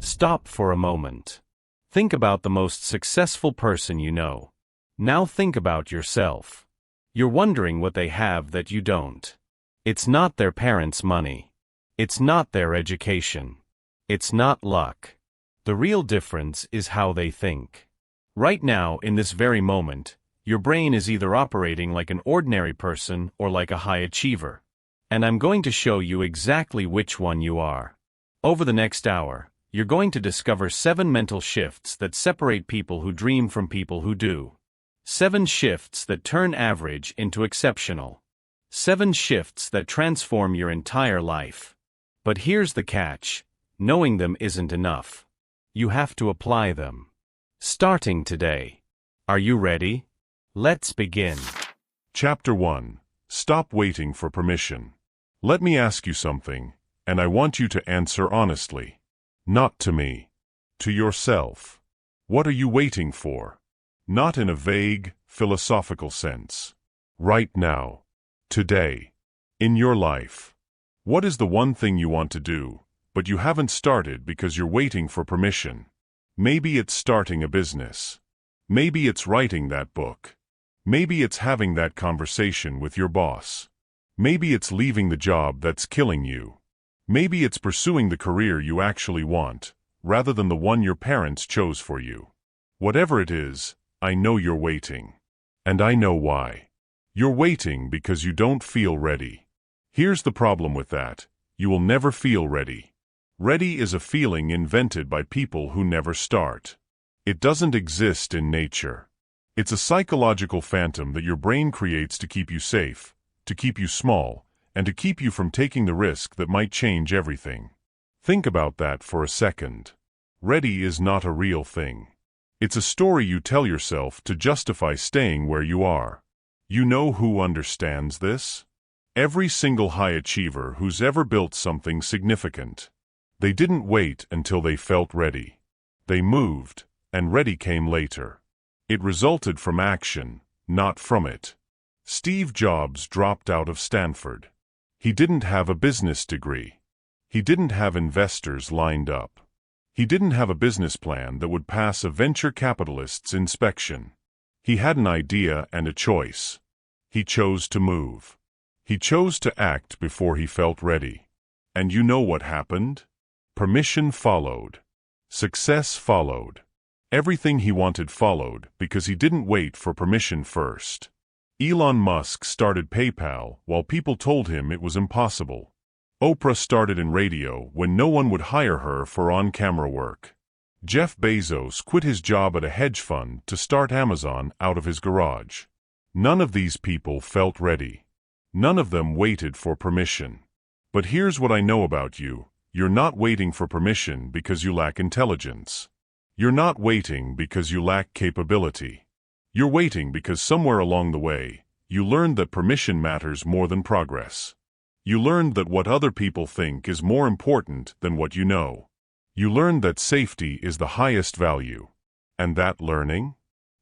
Stop for a moment. Think about the most successful person you know. Now think about yourself. You're wondering what they have that you don't. It's not their parents' money. It's not their education. It's not luck. The real difference is how they think. Right now, in this very moment, your brain is either operating like an ordinary person or like a high achiever. And I'm going to show you exactly which one you are. Over the next hour, you're going to discover 7 mental shifts that separate people who dream from people who do. 7 shifts that turn average into exceptional. 7 shifts that transform your entire life. But here's the catch: knowing them isn't enough. You have to apply them. Starting today. Are you ready? Let's begin. Chapter 1. Stop waiting for permission. Let me ask you something, and I want you to answer honestly. Not to me. To yourself. What are you waiting for? Not in a vague, philosophical sense. Right now. Today. In your life. What is the one thing you want to do, but you haven't started because you're waiting for permission? Maybe it's starting a business. Maybe it's writing that book. Maybe it's having that conversation with your boss. Maybe it's leaving the job that's killing you. Maybe it's pursuing the career you actually want, rather than the one your parents chose for you. Whatever it is, I know you're waiting. And I know why. You're waiting because you don't feel ready. Here's the problem with that: you will never feel ready. Ready is a feeling invented by people who never start. It doesn't exist in nature. It's a psychological phantom that your brain creates to keep you safe, to keep you small, and to keep you from taking the risk that might change everything. Think about that for a second. Ready is not a real thing. It's a story you tell yourself to justify staying where you are. You know who understands this? Every single high achiever who's ever built something significant. They didn't wait until they felt ready. They moved, and ready came later. It resulted from action, not from it. Steve Jobs dropped out of Stanford. He didn't have a business degree. He didn't have investors lined up. He didn't have a business plan that would pass a venture capitalist's inspection. He had an idea and a choice. He chose to move. He chose to act before he felt ready. And you know what happened? Permission followed. Success followed. Everything he wanted followed because he didn't wait for permission first. Elon Musk started PayPal while people told him it was impossible. Oprah started in radio when no one would hire her for on-camera work. Jeff Bezos quit his job at a hedge fund to start Amazon out of his garage. None of these people felt ready. None of them waited for permission. But here's what I know about you: you're not waiting for permission because you lack intelligence. You're not waiting because you lack capability. You're waiting because somewhere along the way, you learned that permission matters more than progress. You learned that what other people think is more important than what you know. You learned that safety is the highest value. And that learning?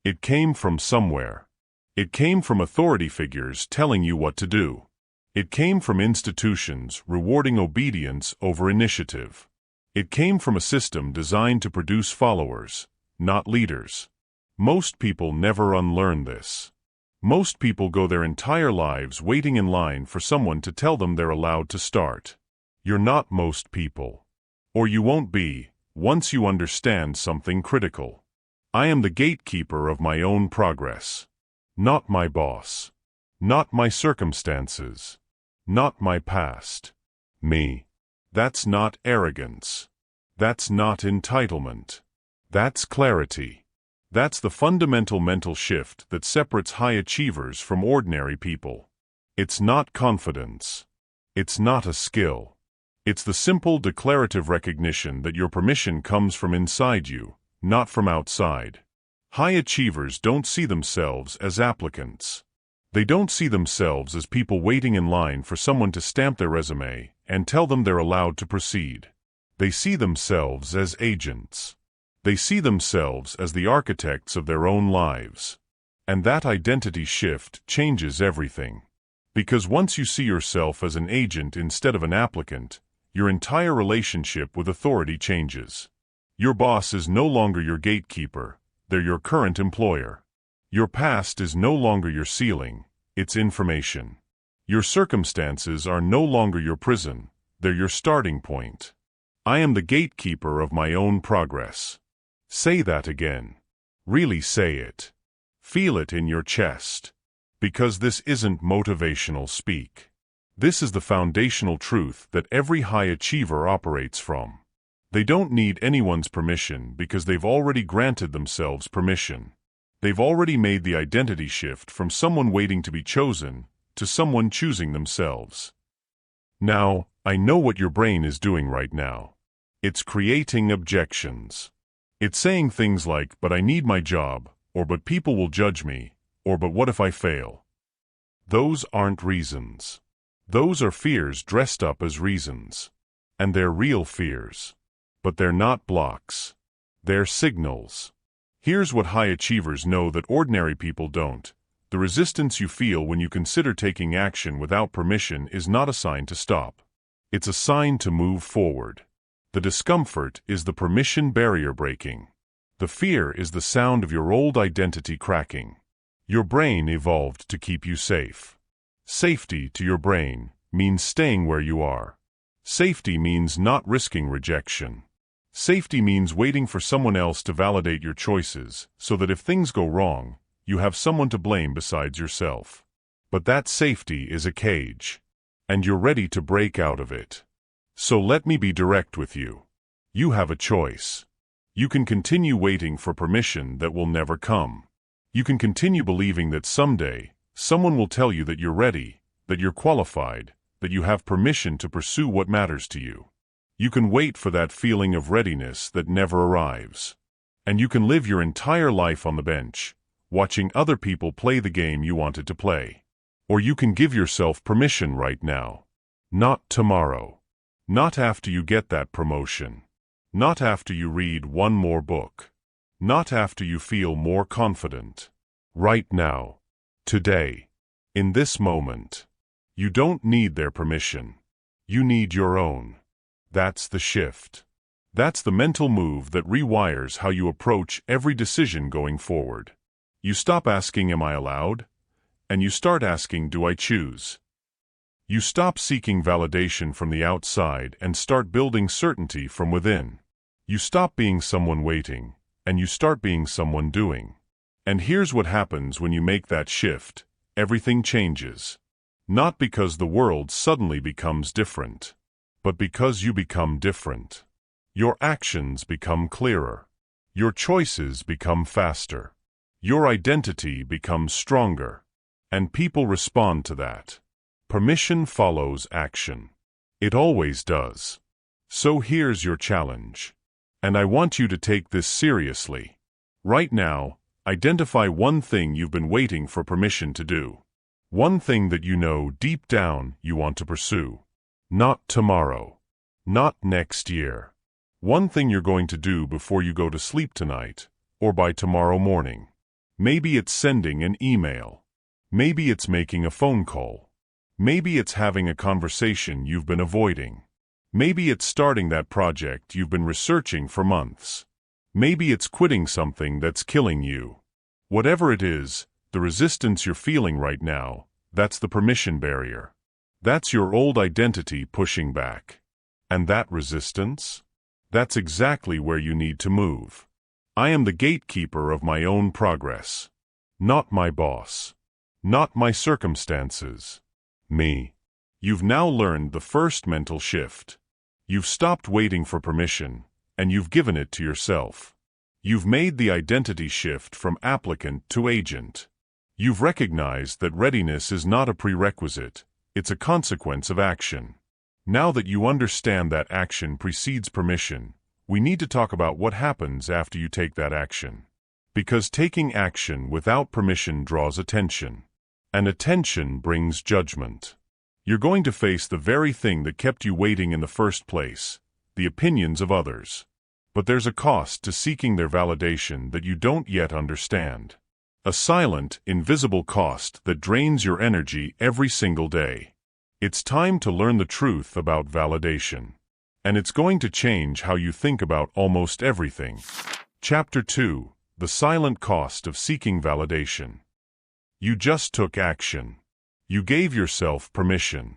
It came from somewhere. It came from authority figures telling you what to do. It came from institutions rewarding obedience over initiative. It came from a system designed to produce followers, not leaders. Most people never unlearn this. Most people go their entire lives waiting in line for someone to tell them they're allowed to start. You're not most people. Or you won't be, once you understand something critical. I am the gatekeeper of my own progress. Not my boss. Not my circumstances. Not my past. Me. That's not arrogance. That's not entitlement. That's clarity. That's the fundamental mental shift that separates high achievers from ordinary people. It's not confidence. It's not a skill. It's the simple declarative recognition that your permission comes from inside you, not from outside. High achievers don't see themselves as applicants. They don't see themselves as people waiting in line for someone to stamp their resume and tell them they're allowed to proceed. They see themselves as agents. They see themselves as the architects of their own lives. And that identity shift changes everything. Because once you see yourself as an agent instead of an applicant, your entire relationship with authority changes. Your boss is no longer your gatekeeper, they're your current employer. Your past is no longer your ceiling, it's information. Your circumstances are no longer your prison, they're your starting point. I am the gatekeeper of my own progress. Say that again. Really say it. Feel it in your chest. Because this isn't motivational speak. This is the foundational truth that every high achiever operates from. They don't need anyone's permission because they've already granted themselves permission. They've already made the identity shift from someone waiting to be chosen to someone choosing themselves. Now, I know what your brain is doing right now. It's creating objections. It's saying things like, but I need my job, or but people will judge me, or but what if I fail? Those aren't reasons. Those are fears dressed up as reasons. And they're real fears. But they're not blocks. They're signals. Here's what high achievers know that ordinary people don't. The resistance you feel when you consider taking action without permission is not a sign to stop. It's a sign to move forward. The discomfort is the permission barrier breaking. The fear is the sound of your old identity cracking. Your brain evolved to keep you safe. Safety to your brain means staying where you are. Safety means not risking rejection. Safety means waiting for someone else to validate your choices so that if things go wrong, you have someone to blame besides yourself. But that safety is a cage, and you're ready to break out of it. So let me be direct with you. You have a choice. You can continue waiting for permission that will never come. You can continue believing that someday, someone will tell you that you're ready, that you're qualified, that you have permission to pursue what matters to you. You can wait for that feeling of readiness that never arrives. And you can live your entire life on the bench, watching other people play the game you wanted to play. Or you can give yourself permission right now. Not tomorrow. Not after you get that promotion. Not after you read one more book. Not after you feel more confident. Right now. Today. In this moment. You don't need their permission. You need your own. That's the shift. That's the mental move that rewires how you approach every decision going forward. You stop asking, am I allowed? And you start asking, do I choose? You stop seeking validation from the outside and start building certainty from within. You stop being someone waiting, and you start being someone doing. And here's what happens when you make that shift. Everything changes. Not because the world suddenly becomes different, but because you become different. Your actions become clearer. Your choices become faster. Your identity becomes stronger. And people respond to that. Permission follows action. It always does. So here's your challenge. And I want you to take this seriously. Right now, identify one thing you've been waiting for permission to do. One thing that you know deep down you want to pursue. Not tomorrow. Not next year. One thing you're going to do before you go to sleep tonight, or by tomorrow morning. Maybe it's sending an email. Maybe it's making a phone call. Maybe it's having a conversation you've been avoiding. Maybe it's starting that project you've been researching for months. Maybe it's quitting something that's killing you. Whatever it is, the resistance you're feeling right now, that's the permission barrier. That's your old identity pushing back. And that resistance? That's exactly where you need to move. I am the gatekeeper of my own progress. Not my boss. Not my circumstances. Me. You've now learned the first mental shift. You've stopped waiting for permission, and you've given it to yourself. You've made the identity shift from applicant to agent. You've recognized that readiness is not a prerequisite, it's a consequence of action. Now that you understand that action precedes permission, we need to talk about what happens after you take that action. Because taking action without permission draws attention. And attention brings judgment. You're going to face the very thing that kept you waiting in the first place, the opinions of others. But there's a cost to seeking their validation that you don't yet understand. A silent, invisible cost that drains your energy every single day. It's time to learn the truth about validation. And it's going to change how you think about almost everything. Chapter 2: The Silent Cost of Seeking Validation. You just took action. You gave yourself permission.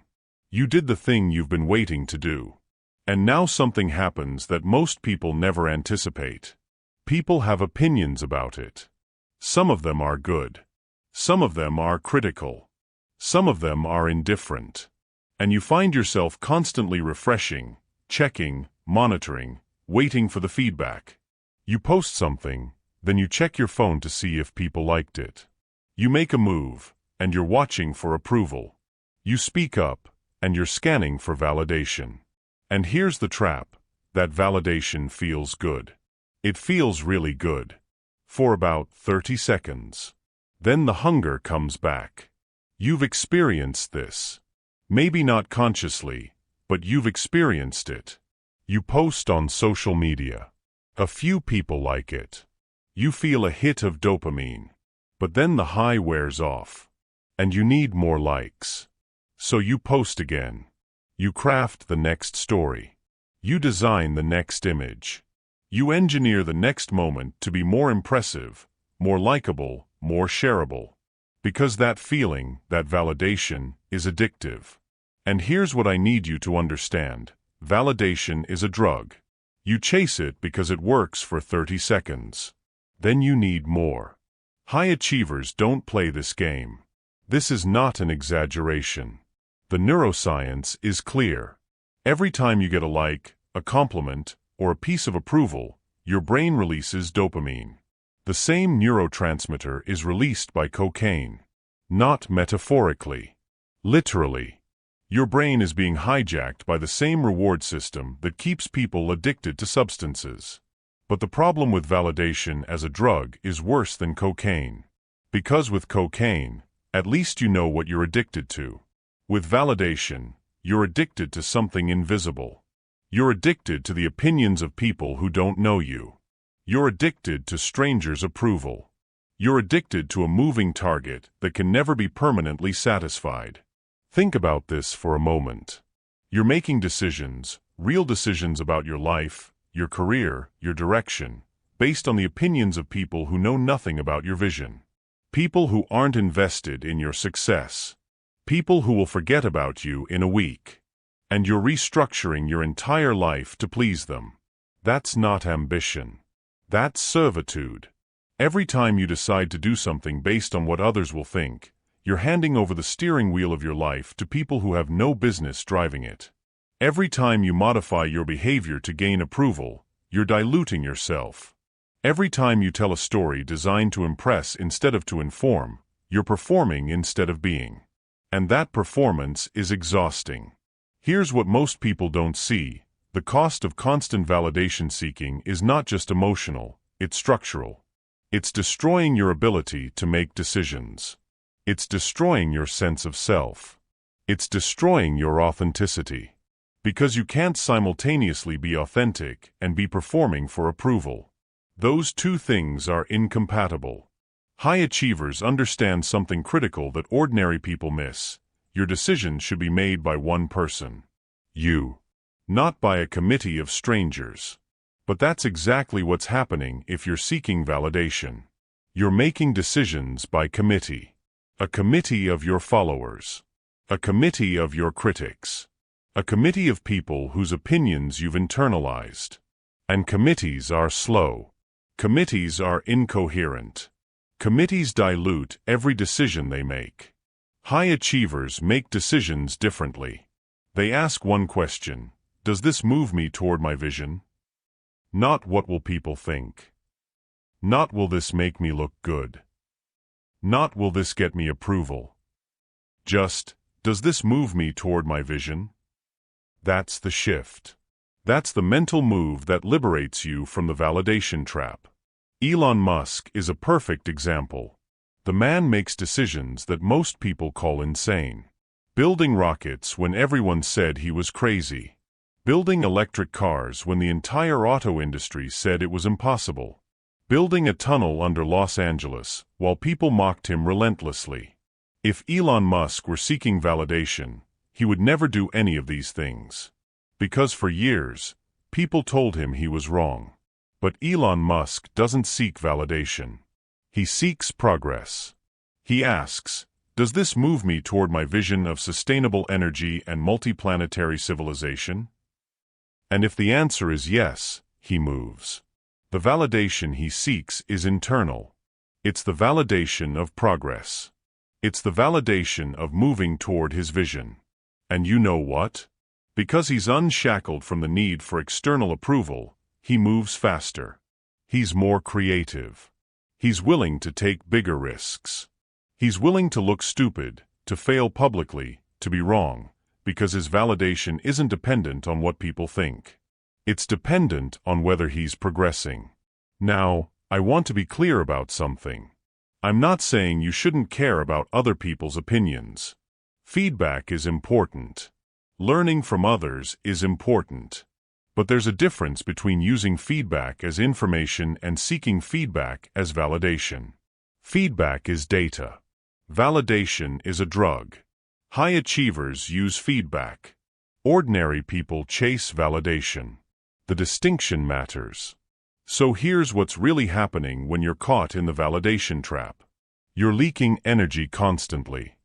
You did the thing you've been waiting to do. And now something happens that most people never anticipate. People have opinions about it. Some of them are good. Some of them are critical. Some of them are indifferent. And you find yourself constantly refreshing, checking, monitoring, waiting for the feedback. You post something, then you check your phone to see if people liked it. You make a move, and you're watching for approval. You speak up, and you're scanning for validation. And here's the trap: that validation feels good. It feels really good. For about 30 seconds. Then the hunger comes back. You've experienced this. Maybe not consciously, but you've experienced it. You post on social media. A few people like it. You feel a hit of dopamine. But then the high wears off. And you need more likes. So you post again. You craft the next story. You design the next image. You engineer the next moment to be more impressive, more likable, more shareable. Because that feeling, that validation, is addictive. And here's what I need you to understand: validation is a drug. You chase it because it works for 30 seconds. Then you need more. High achievers don't play this game. This is not an exaggeration. The neuroscience is clear. Every time you get a like, a compliment, or a piece of approval, your brain releases dopamine. The same neurotransmitter is released by cocaine. Not metaphorically. Literally. Your brain is being hijacked by the same reward system that keeps people addicted to substances. But the problem with validation as a drug is worse than cocaine. Because with cocaine, at least you know what you're addicted to. With validation, you're addicted to something invisible. You're addicted to the opinions of people who don't know you. You're addicted to strangers' approval. You're addicted to a moving target that can never be permanently satisfied. Think about this for a moment. You're making decisions, real decisions about your life, your career, your direction, based on the opinions of people who know nothing about your vision. People who aren't invested in your success. People who will forget about you in a week. And you're restructuring your entire life to please them. That's not ambition. That's servitude. Every time you decide to do something based on what others will think, you're handing over the steering wheel of your life to people who have no business driving it. Every time you modify your behavior to gain approval, you're diluting yourself. Every time you tell a story designed to impress instead of to inform, you're performing instead of being. And that performance is exhausting. Here's what most people don't see: the cost of constant validation seeking is not just emotional, it's structural. It's destroying your ability to make decisions. It's destroying your sense of self. It's destroying your authenticity. Because you can't simultaneously be authentic and be performing for approval. Those two things are incompatible. High achievers understand something critical that ordinary people miss. Your decisions should be made by one person. You. Not by a committee of strangers. But that's exactly what's happening if you're seeking validation. You're making decisions by committee. A committee of your followers. A committee of your critics. A committee of people whose opinions you've internalized. And committees are slow. Committees are incoherent. Committees dilute every decision they make. High achievers make decisions differently. They ask one question: does this move me toward my vision? Not what will people think. Not will this make me look good. Not will this get me approval. Just, does this move me toward my vision? That's the shift. That's the mental move that liberates you from the validation trap. Elon Musk is a perfect example. The man makes decisions that most people call insane. Building rockets when everyone said he was crazy. Building electric cars when the entire auto industry said it was impossible. Building a tunnel under Los Angeles while people mocked him relentlessly. If Elon Musk were seeking validation, he would never do any of these things. Because for years, people told him he was wrong. But Elon Musk doesn't seek validation. He seeks progress. He asks, does this move me toward my vision of sustainable energy and multiplanetary civilization? And if the answer is yes, he moves. The validation he seeks is internal. It's the validation of progress. It's the validation of moving toward his vision. And you know what? Because he's unshackled from the need for external approval, he moves faster. He's more creative. He's willing to take bigger risks. He's willing to look stupid, to fail publicly, to be wrong, because his validation isn't dependent on what people think. It's dependent on whether he's progressing. Now, I want to be clear about something. I'm not saying you shouldn't care about other people's opinions. Feedback is important. Learning from others is important. But there's a difference between using feedback as information and seeking feedback as validation. Feedback is data. Validation is a drug. High achievers use feedback. Ordinary people chase validation. The distinction matters. So here's what's really happening when you're caught in the validation trap. You're leaking energy constantly.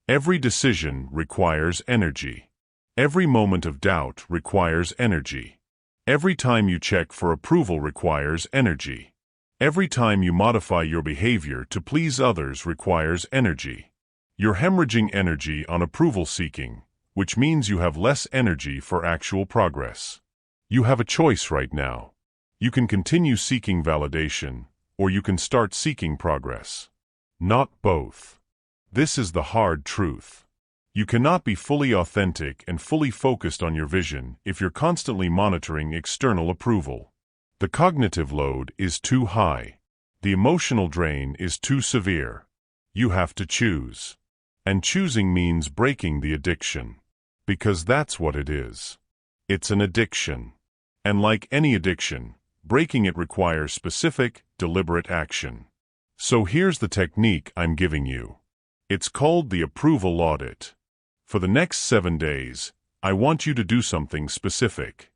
Every decision requires energy. Every moment of doubt requires energy. Every time you check for approval requires energy. Every time you modify your behavior to please others requires energy. You're hemorrhaging energy on approval seeking, which means you have less energy for actual progress. You have a choice right now. You can continue seeking validation, or you can start seeking progress. Not both. This is the hard truth. You cannot be fully authentic and fully focused on your vision if you're constantly monitoring external approval. The cognitive load is too high. The emotional drain is too severe. You have to choose. And choosing means breaking the addiction. Because that's what it is. It's an addiction. And like any addiction, breaking it requires specific, deliberate action. So here's the technique I'm giving you. It's called the approval audit. For the next 7 days, I want you to do something specific.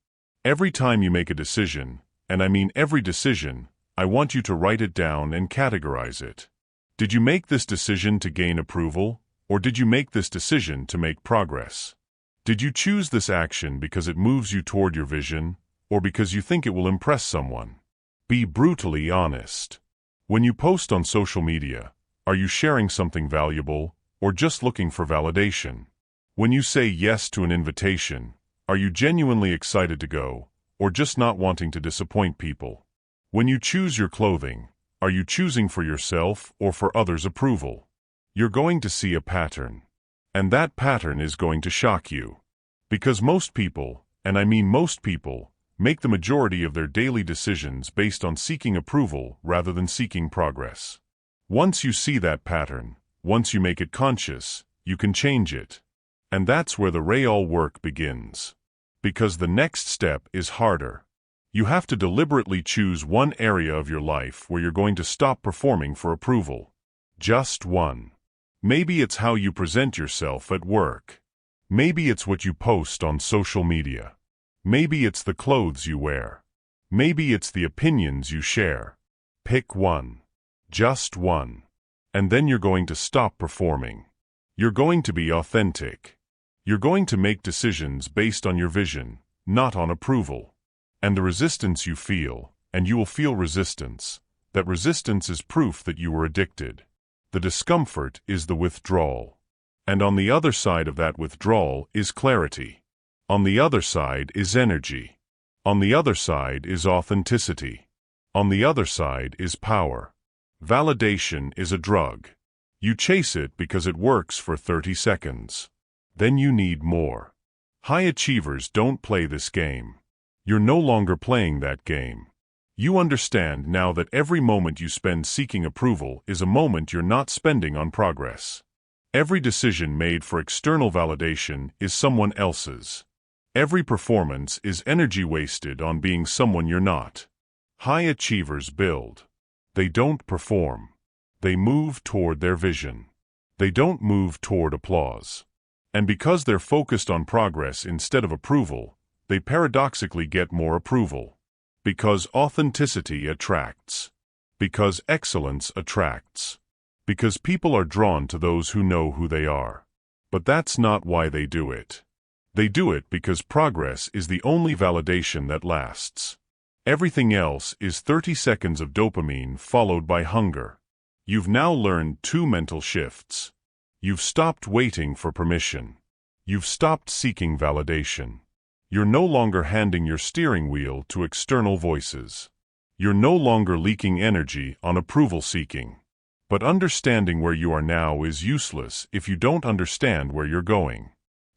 Every time you make a decision, and I mean every decision, I want you to write it down and categorize it. Did you make this decision to gain approval, or did you make this decision to make progress? Did you choose this action because it moves you toward your vision, or because you think it will impress someone? Be brutally honest. When you post on social media, are you sharing something valuable, or just looking for validation? When you say yes to an invitation, are you genuinely excited to go, or just not wanting to disappoint people? When you choose your clothing, are you choosing for yourself or for others' approval? You're going to see a pattern. And that pattern is going to shock you. Because most people, and I mean most people, make the majority of their daily decisions based on seeking approval rather than seeking progress. Once you see that pattern, once you make it conscious, you can change it. And that's where the real work begins. Because the next step is harder. You have to deliberately choose one area of your life where you're going to stop performing for approval. Just one. Maybe it's how you present yourself at work. Maybe it's what you post on social media. Maybe it's the clothes you wear. Maybe it's the opinions you share. Pick one. Just one. And then you're going to stop performing. You're going to be authentic. You're going to make decisions based on your vision, not on approval. And the resistance you feel, and you will feel resistance, that resistance is proof that you were addicted. The discomfort is the withdrawal. And on the other side of that withdrawal is clarity. On the other side is energy. On the other side is authenticity. On the other side is power. Validation is a drug. You chase it because it works for 30 seconds. Then you need more. High achievers don't play this game. You're no longer playing that game. You understand now that every moment you spend seeking approval is a moment you're not spending on progress. Every decision made for external validation is someone else's. Every performance is energy wasted on being someone you're not. High achievers build. They don't perform. They move toward their vision. They don't move toward applause. And because they're focused on progress instead of approval, they paradoxically get more approval. Because authenticity attracts. Because excellence attracts. Because people are drawn to those who know who they are. But that's not why they do it. They do it because progress is the only validation that lasts. Everything else is 30 seconds of dopamine followed by hunger. You've now learned 2 mental shifts. You've stopped waiting for permission. You've stopped seeking validation. You're no longer handing your steering wheel to external voices. You're no longer leaking energy on approval seeking. But understanding where you are now is useless if you don't understand where you're going.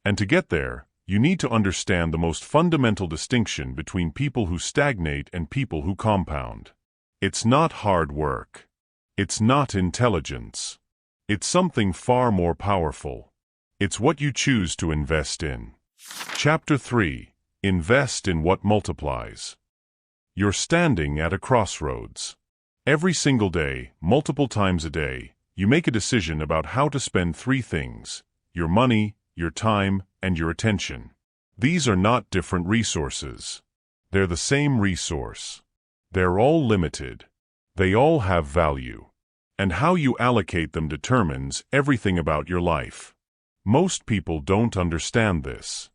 And to get there, you need to understand the most fundamental distinction between people who stagnate and people who compound. It's not hard work. It's not intelligence. It's something far more powerful. It's what you choose to invest in. Chapter 3. Invest in what multiplies. You're standing at a crossroads. Every single day, multiple times a day, you make a decision about how to spend 3 things: your money, your time, and your attention. These are not different resources. They're the same resource. They're all limited. They all have value. And how you allocate them determines everything about your life. Most people don't understand this.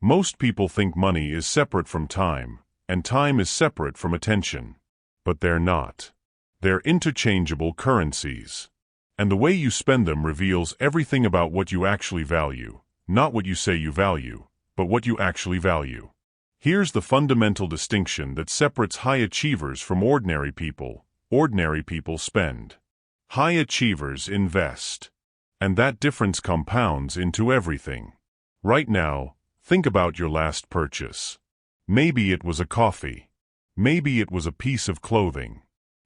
Most people think money is separate from time, and time is separate from attention. But they're not. They're interchangeable currencies. And the way you spend them reveals everything about what you actually value, not what you say you value, but what you actually value. Here's the fundamental distinction that separates high achievers from ordinary people. Ordinary people spend. High achievers invest. And that difference compounds into everything. Right now, think about your last purchase. Maybe it was a coffee. Maybe it was a piece of clothing.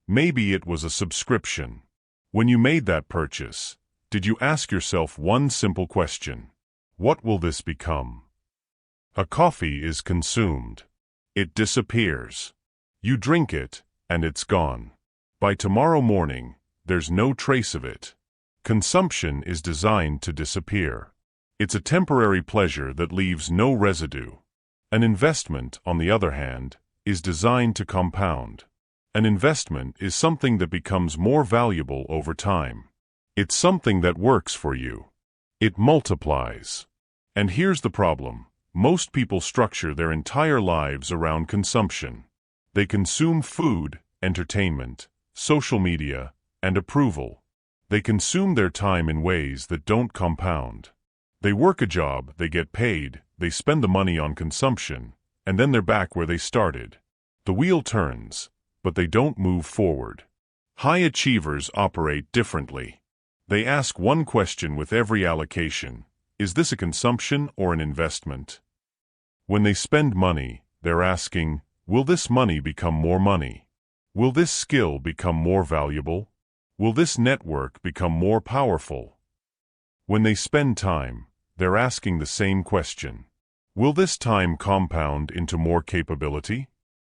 Maybe it was a subscription. When you made that purchase, did you ask yourself one simple question? What will this become? A coffee is consumed. It disappears. You drink it, and it's gone. By tomorrow morning, there's no trace of it. Consumption is designed to disappear. It's a temporary pleasure that leaves no residue. An investment, on the other hand, is designed to compound. An investment is something that becomes more valuable over time. It's something that works for you. It multiplies. And here's the problem. Most people structure their entire lives around consumption. They consume food, entertainment, social media, and approval. They consume their time in ways that don't compound. They work a job, they get paid, they spend the money on consumption, and then they're back where they started. The wheel turns, but they don't move forward. High achievers operate differently. They ask one question with every allocation: is this a consumption or an investment? When they spend money, they're asking, will this money become more money? Will this skill become more valuable? Will this network become more powerful? When they spend time, they're asking the same question. Will this time compound into more capability?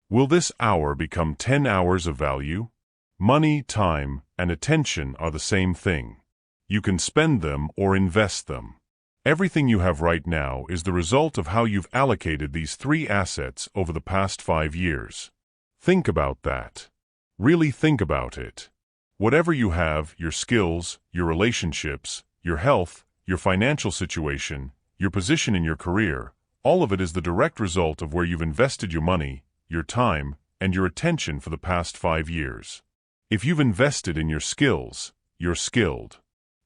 Will this hour become 10 hours of value? Money, time, and attention are the same thing. You can spend them or invest them. Everything you have right now is the result of how you've allocated these 3 assets over the past 5 years. Think about that. Really think about it. Whatever you have, your skills, your relationships, your health, your financial situation, your position in your career, all of it is the direct result of where you've invested your money, your time, and your attention for the past 5 years. If you've invested in your skills, you're skilled.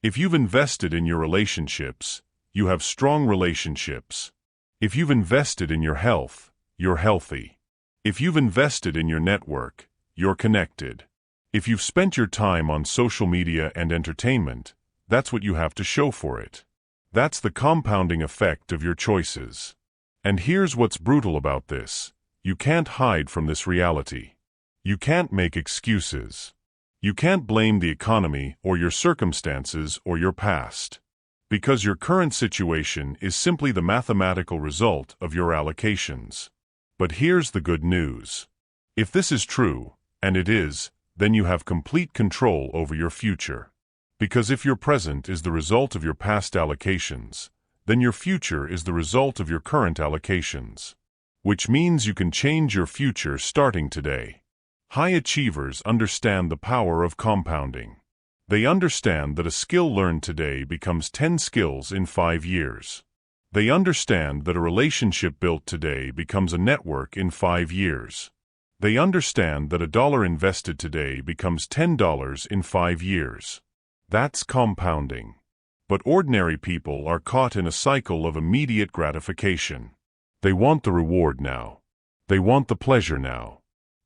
If you've invested in your relationships, you have strong relationships. If you've invested in your health, you're healthy. If you've invested in your network, you're connected. If you've spent your time on social media and entertainment, that's what you have to show for it. That's the compounding effect of your choices. And here's what's brutal about this. You can't hide from this reality. You can't make excuses. You can't blame the economy or your circumstances or your past. Because your current situation is simply the mathematical result of your allocations. But here's the good news. If this is true, and it is, then you have complete control over your future. Because if your present is the result of your past allocations, then your future is the result of your current allocations. which means you can change your future starting today. High achievers understand the power of compounding. They understand that a skill learned today becomes 10 skills in 5 years. They understand that a relationship built today becomes a network in 5 years. They understand that a dollar invested today becomes $10 in 5 years. That's compounding. But ordinary people are caught in a cycle of immediate gratification. They want the reward now. They want the pleasure now.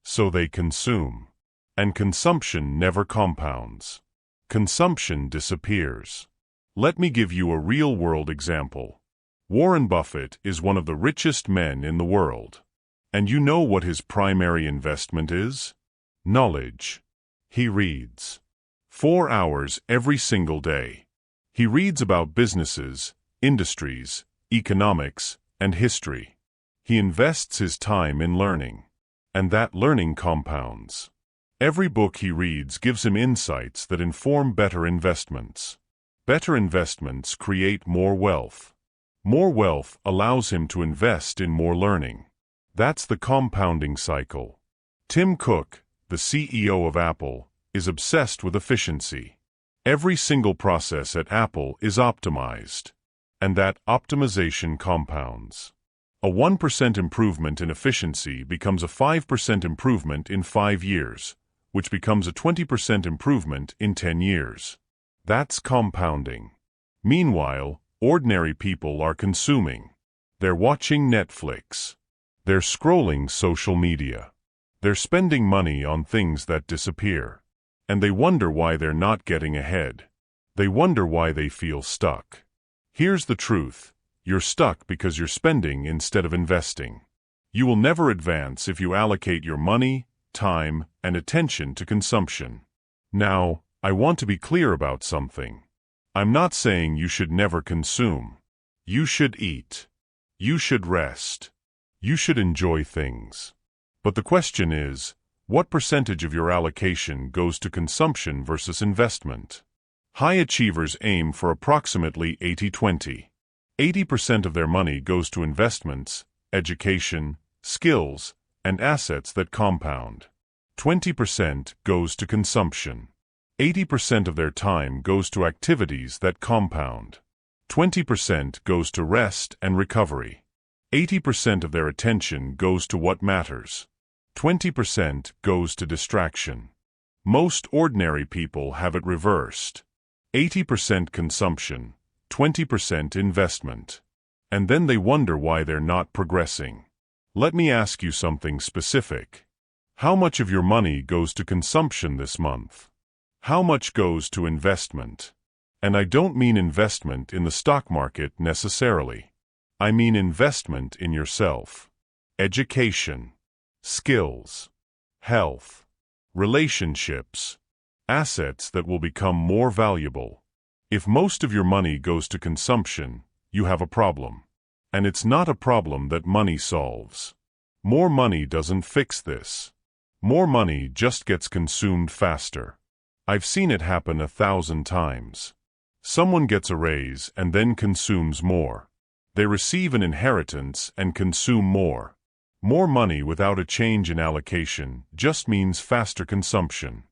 So they consume. And consumption never compounds. Consumption disappears. Let me give you a real-world example. Warren Buffett is one of the richest men in the world. And you know what his primary investment is? Knowledge. He reads 4 hours every single day. He reads about businesses, industries, economics, and history. He invests his time in learning. And that learning compounds. Every book he reads gives him insights that inform better investments. Better investments create more wealth. More wealth allows him to invest in more learning. That's the compounding cycle. Tim Cook, the CEO of Apple, is obsessed with efficiency. Every single process at Apple is optimized. And that optimization compounds. A 1% improvement in efficiency becomes a 5% improvement in 5 years, which becomes a 20% improvement in 10 years. That's compounding. Meanwhile, ordinary people are consuming. They're watching Netflix. They're scrolling social media. They're spending money on things that disappear. And they wonder why they're not getting ahead. They wonder why they feel stuck. Here's the truth. You're stuck because you're spending instead of investing. You will never advance if you allocate your money, time, and attention to consumption. Now, I want to be clear about something. I'm not saying you should never consume. You should eat. You should rest. You should enjoy things. But the question is, what percentage of your allocation goes to consumption versus investment? High achievers aim for approximately 80-20. 80% of their money goes to investments, education, skills, and assets that compound. 20% goes to consumption. 80% of their time goes to activities that compound. 20% goes to rest and recovery. 80% of their attention goes to what matters. 20% goes to distraction. Most ordinary people have it reversed. 80% consumption, 20% investment. And then they wonder why they're not progressing. Let me ask you something specific. How much of your money goes to consumption this month? How much goes to investment? And I don't mean investment in the stock market necessarily. I mean investment in yourself. Education, skills, health, relationships, assets that will become more valuable. If most of your money goes to consumption, you have a problem. And it's not a problem that money solves. More money doesn't fix this. More money just gets consumed faster. I've seen it happen 1,000 times. Someone gets a raise and then consumes more. They receive an inheritance and consume more. More money without a change in allocation just means faster consumption.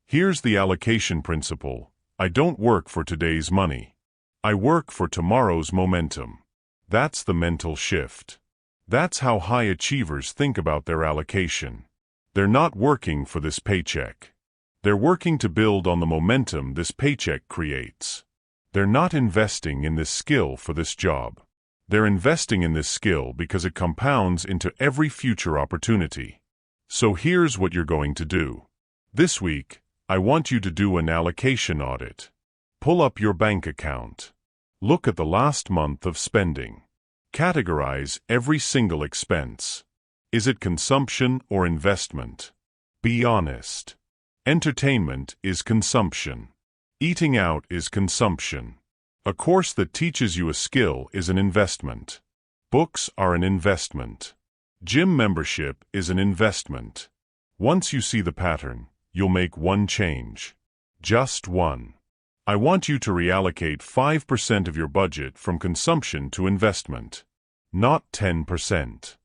Here's the allocation principle. I don't work for today's money. I work for tomorrow's momentum. That's the mental shift. That's how high achievers think about their allocation. They're not working for this paycheck. They're working to build on the momentum this paycheck creates. They're not investing in this skill for this job. They're investing in this skill because it compounds into every future opportunity. So here's what you're going to do. This week, I want you to do an allocation audit. Pull up your bank account. Look at the last month of spending. Categorize every single expense. Is it consumption or investment? Be honest. Entertainment is consumption. Eating out is consumption. A course that teaches you a skill is an investment. Books are an investment. Gym membership is an investment. Once you see the pattern, you'll make one change. Just one. I want you to reallocate 5% of your budget from consumption to investment. Not 10%.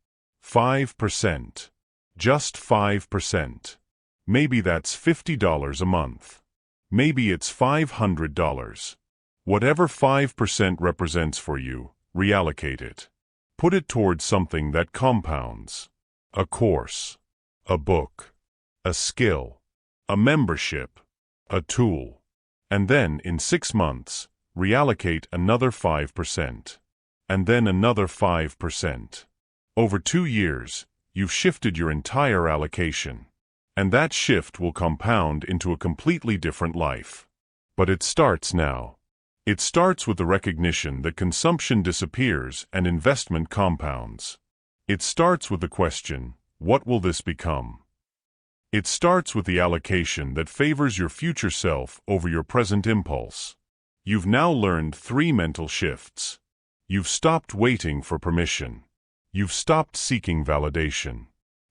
5%. Just 5%. Maybe that's $50 a month. Maybe it's $500. Whatever 5% represents for you, reallocate it. Put it towards something that compounds. A course, a book, a skill, a membership, a tool. And then, in 6 months, reallocate another 5%. And then another 5%. Over 2 years, you've shifted your entire allocation. And that shift will compound into a completely different life. But it starts now. It starts with the recognition that consumption disappears and investment compounds. It starts with the question, what will this become? It starts with the allocation that favors your future self over your present impulse. You've now learned 3 mental shifts. You've stopped waiting for permission. You've stopped seeking validation.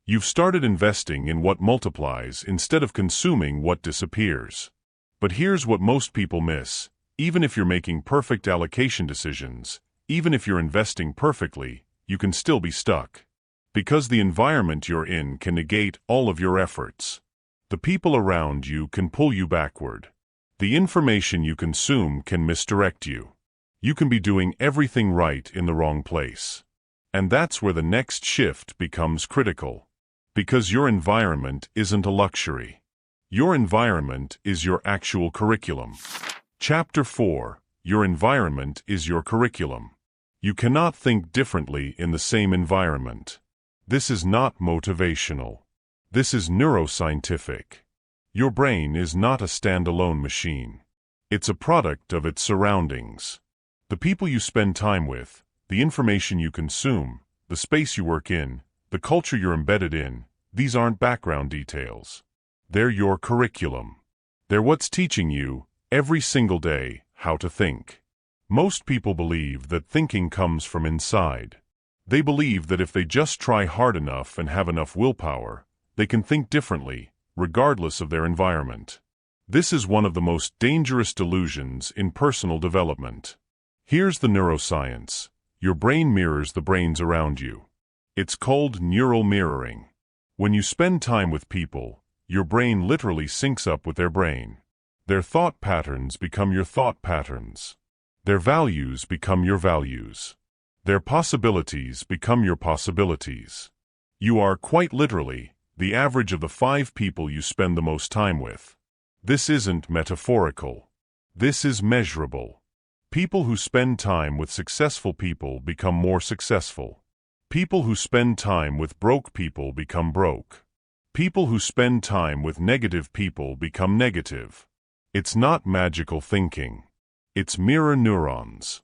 You've started investing in what multiplies instead of consuming what disappears. But here's what most people miss. Even if you're making perfect allocation decisions, even if you're investing perfectly, you can still be stuck. Because the environment you're in can negate all of your efforts. The people around you can pull you backward. The information you consume can misdirect you. You can be doing everything right in the wrong place. And that's where the next shift becomes critical. Because your environment isn't a luxury. Your environment is your actual curriculum. Chapter 4. Your environment is your curriculum. You cannot think differently in the same environment. This is not motivational. This is neuroscientific. Your brain is not a standalone machine. It's a product of its surroundings. The people you spend time with, the information you consume, the space you work in, the culture you're embedded in, these aren't background details. They're your curriculum. They're what's teaching you, every single day, how to think. Most people believe that thinking comes from inside. They believe that if they just try hard enough and have enough willpower, they can think differently, regardless of their environment. This is one of the most dangerous delusions in personal development. Here's the neuroscience. Your brain mirrors the brains around you. It's called neural mirroring. When you spend time with people, your brain literally syncs up with their brain. Their thought patterns become your thought patterns. Their values become your values. Their possibilities become your possibilities. You are, quite literally, the average of the 5 people you spend the most time with. This isn't metaphorical. This is measurable. People who spend time with successful people become more successful. People who spend time with broke people become broke. People who spend time with negative people become negative. It's not magical thinking. It's mirror neurons.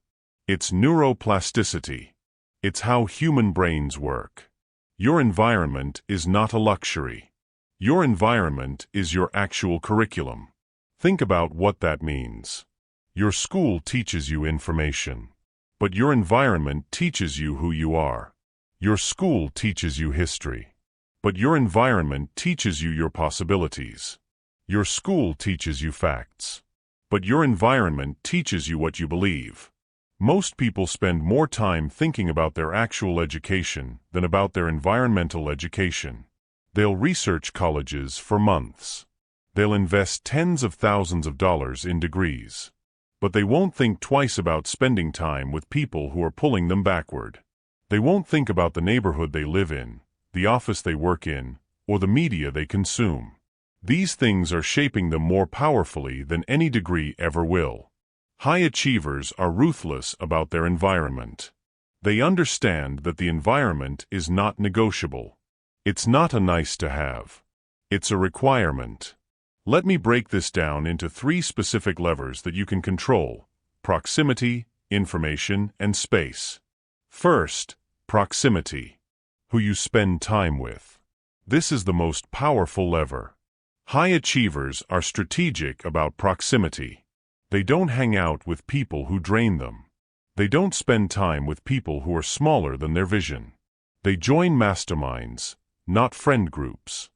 It's neuroplasticity. It's how human brains work. Your environment is not a luxury. Your environment is your actual curriculum. Think about what that means. Your school teaches you information. But your environment teaches you who you are. Your school teaches you history. But your environment teaches you your possibilities. Your school teaches you facts. But your environment teaches you what you believe. Most people spend more time thinking about their actual education than about their environmental education. They'll research colleges for months. They'll invest tens of thousands of dollars in degrees. But they won't think twice about spending time with people who are pulling them backward. They won't think about the neighborhood they live in, the office they work in, or the media they consume. These things are shaping them more powerfully than any degree ever will. High achievers are ruthless about their environment. They understand that the environment is not negotiable. It's not a nice to have. It's a requirement. Let me break this down into 3 specific levers that you can control: proximity, information, and space. First, proximity. Who you spend time with. This is the most powerful lever. High achievers are strategic about proximity. They don't hang out with people who drain them. They don't spend time with people who are smaller than their vision. They join masterminds, not friend groups.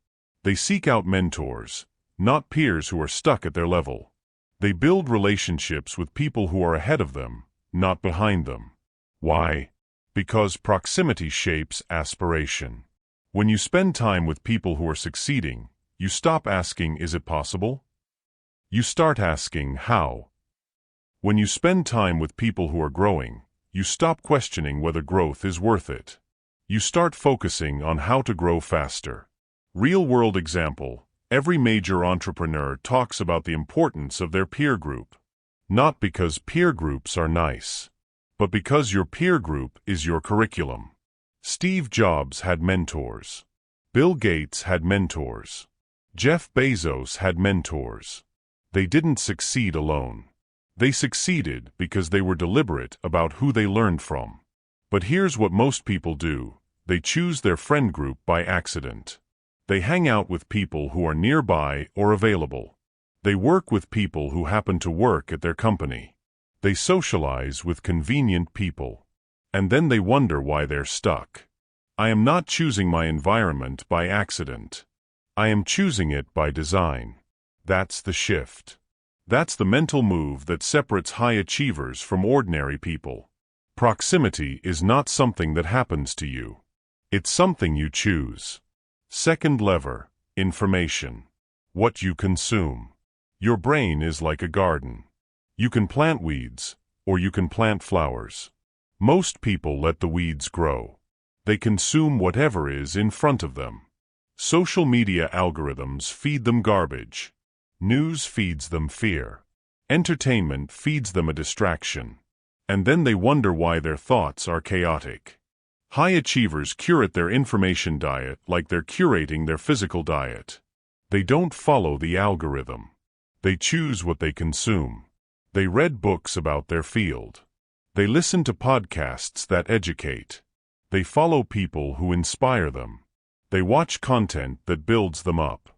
They seek out mentors, not peers who are stuck at their level. They build relationships with people who are ahead of them, not behind them. Why? Because proximity shapes aspiration. When you spend time with people who are succeeding, you stop asking, "Is it possible?" You start asking, "How?" When you spend time with people who are growing, you stop questioning whether growth is worth it. You start focusing on how to grow faster. Real-world example: every major entrepreneur talks about the importance of their peer group. Not because peer groups are nice, but because your peer group is your curriculum. Steve Jobs had mentors. Bill Gates had mentors. Jeff Bezos had mentors. They didn't succeed alone. They succeeded because they were deliberate about who they learned from. But here's what most people do: they choose their friend group by accident. They hang out with people who are nearby or available. They work with people who happen to work at their company. They socialize with convenient people. And then they wonder why they're stuck. I am not choosing my environment by accident. I am choosing it by design. That's the shift. That's the mental move that separates high achievers from ordinary people. Proximity is not something that happens to you. It's something you choose. Second lever: information. What you consume. Your brain is like a garden. You can plant weeds, or you can plant flowers. Most people let the weeds grow. They consume whatever is in front of them. Social media algorithms feed them garbage. News feeds them fear. Entertainment feeds them a distraction. And then they wonder why their thoughts are chaotic. High achievers curate their information diet like they're curating their physical diet. They don't follow the algorithm. They choose what they consume. They read books about their field. They listen to podcasts that educate. They follow people who inspire them. They watch content that builds them up.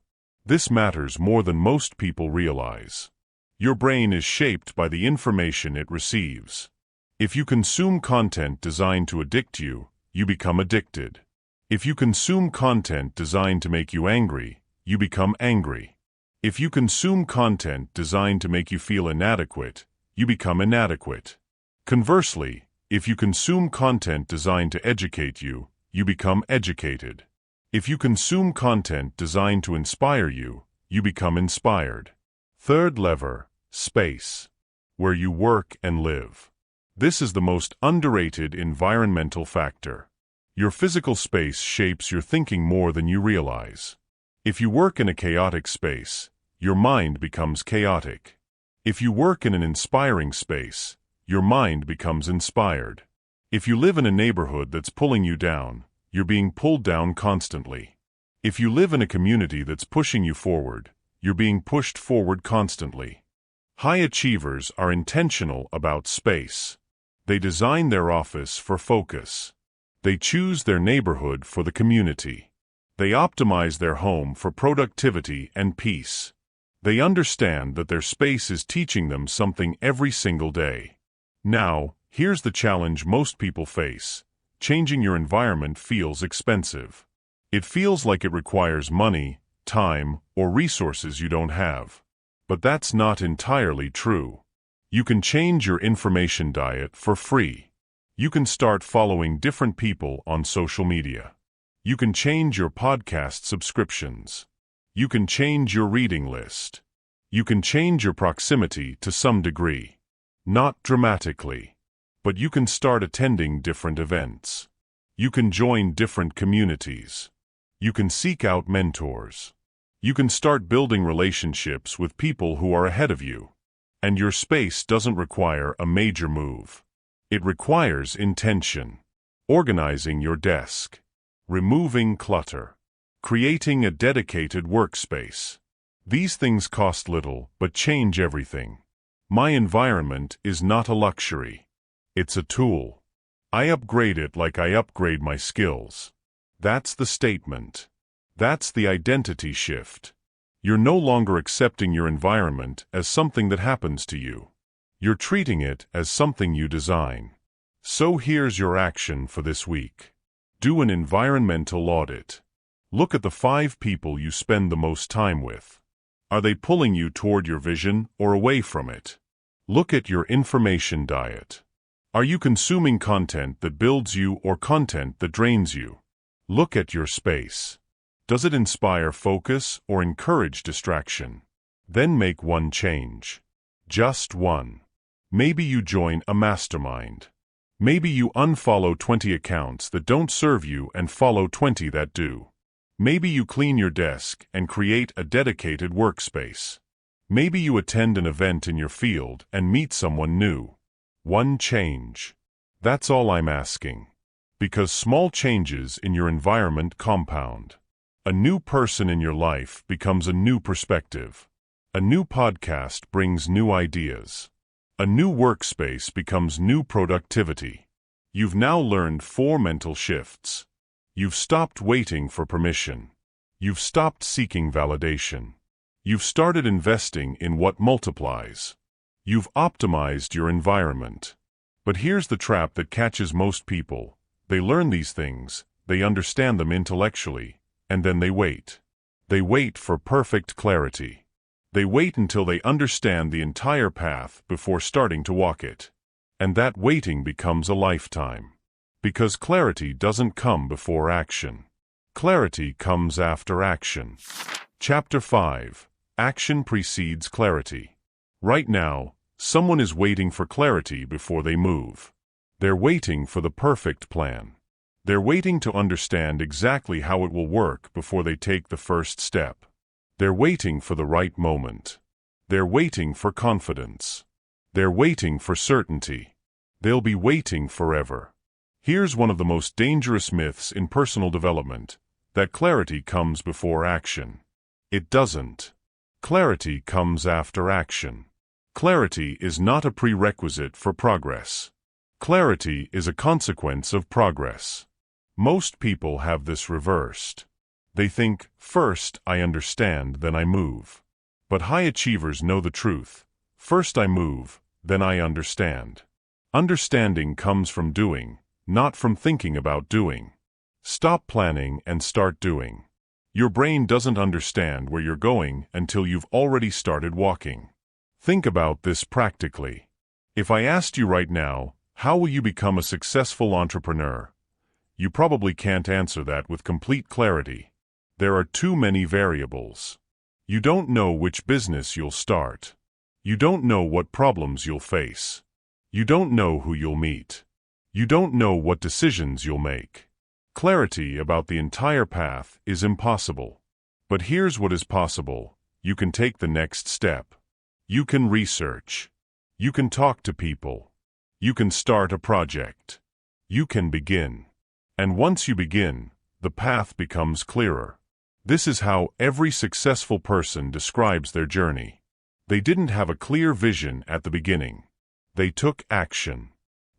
This matters more than most people realize. Your brain is shaped by the information it receives. If you consume content designed to addict you, you become addicted. If you consume content designed to make you angry, you become angry. If you consume content designed to make you feel inadequate, you become inadequate. Conversely, if you consume content designed to educate you, you become educated. If you consume content designed to inspire you, you become inspired. Third lever: space. Where you work and live. This is the most underrated environmental factor. Your physical space shapes your thinking more than you realize. If you work in a chaotic space, your mind becomes chaotic. If you work in an inspiring space, your mind becomes inspired. If you live in a neighborhood that's pulling you down, you're being pulled down constantly. If you live in a community that's pushing you forward, you're being pushed forward constantly. High achievers are intentional about space. They design their office for focus. They choose their neighborhood for the community. They optimize their home for productivity and peace. They understand that their space is teaching them something every single day. Now, here's the challenge most people face. Changing your environment feels expensive. It feels like it requires money, time, or resources you don't have. But that's not entirely true. You can change your information diet for free. You can start following different people on social media. You can change your podcast subscriptions. You can change your reading list. You can change your proximity to some degree. Not dramatically. But you can start attending different events. You can join different communities. You can seek out mentors. You can start building relationships with people who are ahead of you. And your space doesn't require a major move. It requires intention. Organizing your desk. Removing clutter. Creating a dedicated workspace. These things cost little but change everything. My environment is not a luxury. It's a tool. I upgrade it like I upgrade my skills. That's the statement. That's the identity shift. You're no longer accepting your environment as something that happens to you. You're treating it as something you design. So here's your action for this week. Do an environmental audit. Look at the 5 people you spend the most time with. Are they pulling you toward your vision or away from it? Look at your information diet. Are you consuming content that builds you or content that drains you? Look at your space. Does it inspire focus or encourage distraction? Then make one change. Just one. Maybe you join a mastermind. Maybe you unfollow 20 accounts that don't serve you and follow 20 that do. Maybe you clean your desk and create a dedicated workspace. Maybe you attend an event in your field and meet someone new. One change. That's all I'm asking. Because small changes in your environment compound. A new person in your life becomes a new perspective. A new podcast brings new ideas. A new workspace becomes new productivity. You've now learned 4 mental shifts. You've stopped waiting for permission. You've stopped seeking validation. You've started investing in what multiplies. You've optimized your environment. But here's the trap that catches most people. They learn these things, they understand them intellectually, and then they wait. They wait for perfect clarity. They wait until they understand the entire path before starting to walk it. And that waiting becomes a lifetime. Because clarity doesn't come before action. Clarity comes after action. Chapter 5. Action precedes clarity. Right now, someone is waiting for clarity before they move. They're waiting for the perfect plan. They're waiting to understand exactly how it will work before they take the first step. They're waiting for the right moment. They're waiting for confidence. They're waiting for certainty. They'll be waiting forever. Here's one of the most dangerous myths in personal development, that clarity comes before action. It doesn't. Clarity comes after action. Clarity is not a prerequisite for progress. Clarity is a consequence of progress. Most people have this reversed. They think, first I understand, then I move. But high achievers know the truth. First I move, then I understand. Understanding comes from doing, not from thinking about doing. Stop planning and start doing. Your brain doesn't understand where you're going until you've already started walking. Think about this practically. If I asked you right now, how will you become a successful entrepreneur? You probably can't answer that with complete clarity. There are too many variables. You don't know which business you'll start. You don't know what problems you'll face. You don't know who you'll meet. You don't know what decisions you'll make. Clarity about the entire path is impossible. But here's what is possible. You can take the next step. You can research. You can talk to people. You can start a project. You can begin. And once you begin, the path becomes clearer. This is how every successful person describes their journey. They didn't have a clear vision at the beginning. They took action.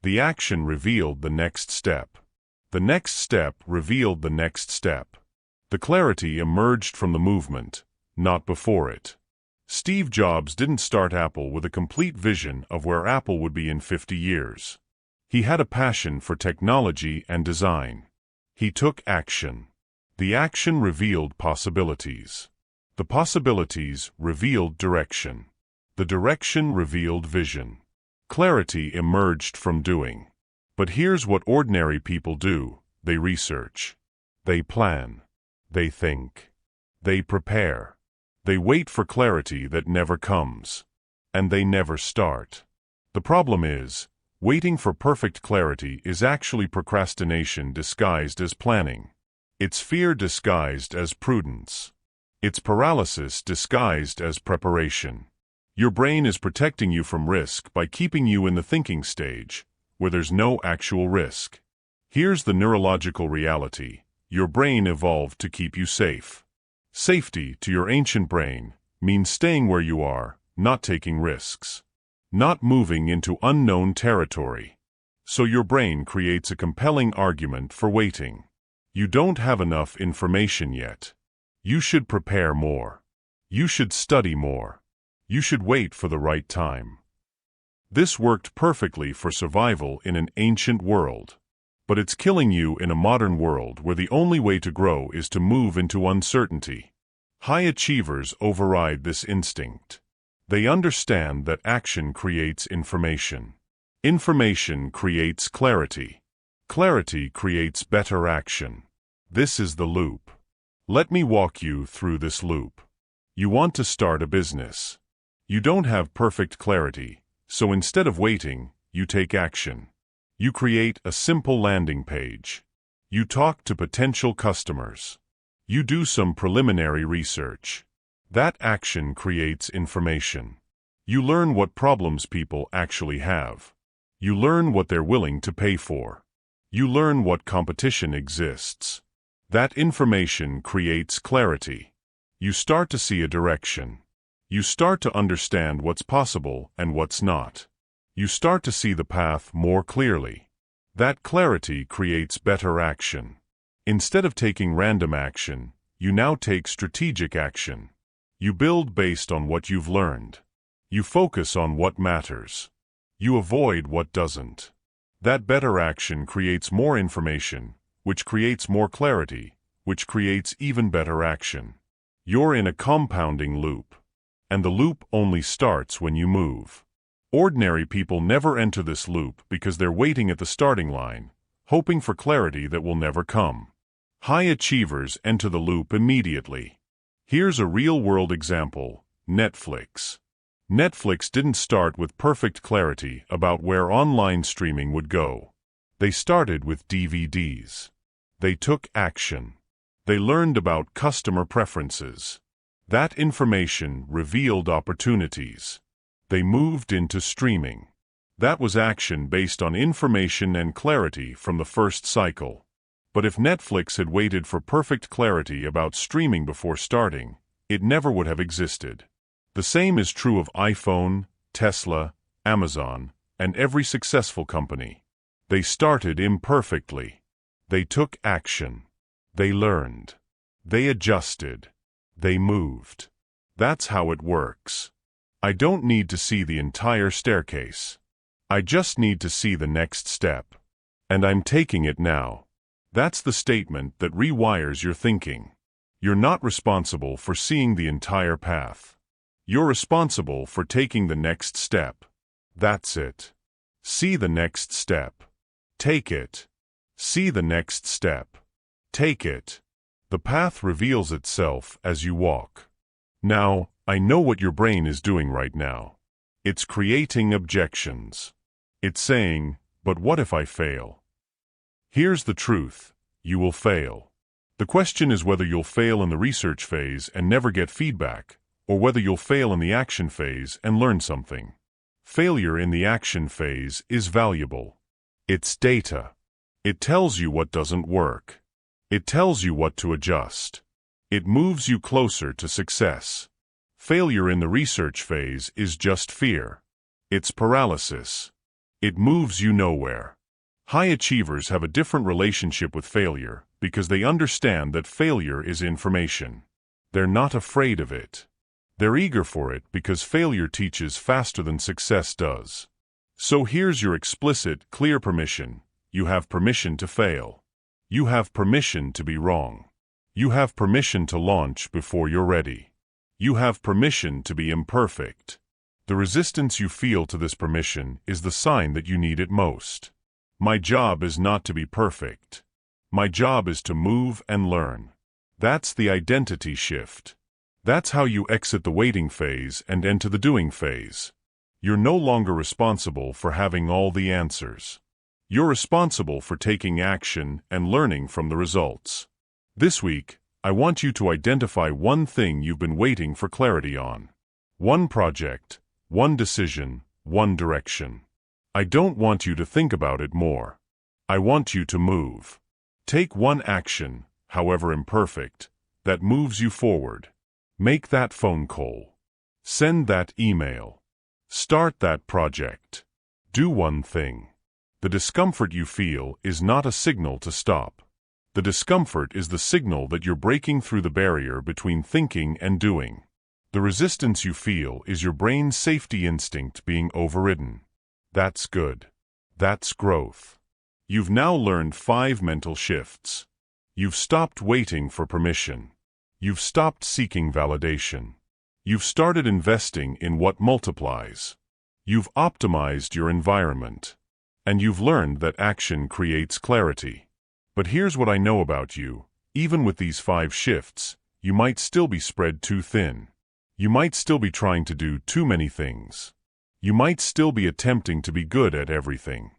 The action revealed the next step. The next step revealed the next step. The clarity emerged from the movement, not before it. Steve Jobs didn't start Apple with a complete vision of where Apple would be in 50 years. He had a passion for technology and design. He took action. The action revealed possibilities. The possibilities revealed direction. The direction revealed vision. Clarity emerged from doing. But here's what ordinary people do. They research. They plan. They think. They prepare. They wait for clarity that never comes. And they never start. The problem is, waiting for perfect clarity is actually procrastination disguised as planning. It's fear disguised as prudence. It's paralysis disguised as preparation. Your brain is protecting you from risk by keeping you in the thinking stage, where there's no actual risk. Here's the neurological reality. Your brain evolved to keep you safe. Safety, to your ancient brain, means staying where you are, not taking risks. Not moving into unknown territory. So your brain creates a compelling argument for waiting. You don't have enough information yet. You should prepare more. You should study more. You should wait for the right time. This worked perfectly for survival in an ancient world. But it's killing you in a modern world where the only way to grow is to move into uncertainty. High achievers override this instinct. They understand that action creates information. Information creates clarity. Clarity creates better action. This is the loop. Let me walk you through this loop. You want to start a business. You don't have perfect clarity, so instead of waiting, you take action. You create a simple landing page. You talk to potential customers. You do some preliminary research. That action creates information. You learn what problems people actually have. You learn what they're willing to pay for. You learn what competition exists. That information creates clarity. You start to see a direction. You start to understand what's possible and what's not. You start to see the path more clearly. That clarity creates better action. Instead of taking random action, you now take strategic action. You build based on what you've learned. You focus on what matters. You avoid what doesn't. That better action creates more information, which creates more clarity, which creates even better action. You're in a compounding loop. And the loop only starts when you move. Ordinary people never enter this loop because they're waiting at the starting line, hoping for clarity that will never come. High achievers enter the loop immediately. Here's a real-world example: Netflix. Netflix didn't start with perfect clarity about where online streaming would go. They started with DVDs. They took action. They learned about customer preferences. That information revealed opportunities. They moved into streaming. That was action based on information and clarity from the first cycle. But if Netflix had waited for perfect clarity about streaming before starting, it never would have existed. The same is true of iPhone, Tesla, Amazon, and every successful company. They started imperfectly. They took action. They learned. They adjusted. They moved. That's how it works. I don't need to see the entire staircase. I just need to see the next step. And I'm taking it now. That's the statement that rewires your thinking. You're not responsible for seeing the entire path. You're responsible for taking the next step. That's it. See the next step. Take it. See the next step. Take it. The path reveals itself as you walk. Now, I know what your brain is doing right now. It's creating objections. It's saying, but what if I fail? Here's the truth: you will fail. The question is whether you'll fail in the research phase and never get feedback, or whether you'll fail in the action phase and learn something. Failure in the action phase is valuable. It's data. It tells you what doesn't work. It tells you what to adjust. It moves you closer to success. Failure in the research phase is just fear. It's paralysis. It moves you nowhere. High achievers have a different relationship with failure because they understand that failure is information. They're not afraid of it. They're eager for it because failure teaches faster than success does. So here's your explicit, clear permission. You have permission to fail. You have permission to be wrong. You have permission to launch before you're ready. You have permission to be imperfect. The resistance you feel to this permission is the sign that you need it most. My job is not to be perfect. My job is to move and learn. That's the identity shift. That's how you exit the waiting phase and enter the doing phase. You're no longer responsible for having all the answers. You're responsible for taking action and learning from the results. This week, I want you to identify one thing you've been waiting for clarity on. One project, one decision, one direction. I don't want you to think about it more. I want you to move. Take one action, however imperfect, that moves you forward. Make that phone call. Send that email. Start that project. Do one thing. The discomfort you feel is not a signal to stop. The discomfort is the signal that you're breaking through the barrier between thinking and doing. The resistance you feel is your brain's safety instinct being overridden. That's good. That's growth. You've now learned 5 mental shifts. You've stopped waiting for permission. You've stopped seeking validation. You've started investing in what multiplies. You've optimized your environment. And you've learned that action creates clarity. But here's what I know about you. Even with these 5 shifts, you might still be spread too thin. You might still be trying to do too many things. You might still be attempting to be good at everything.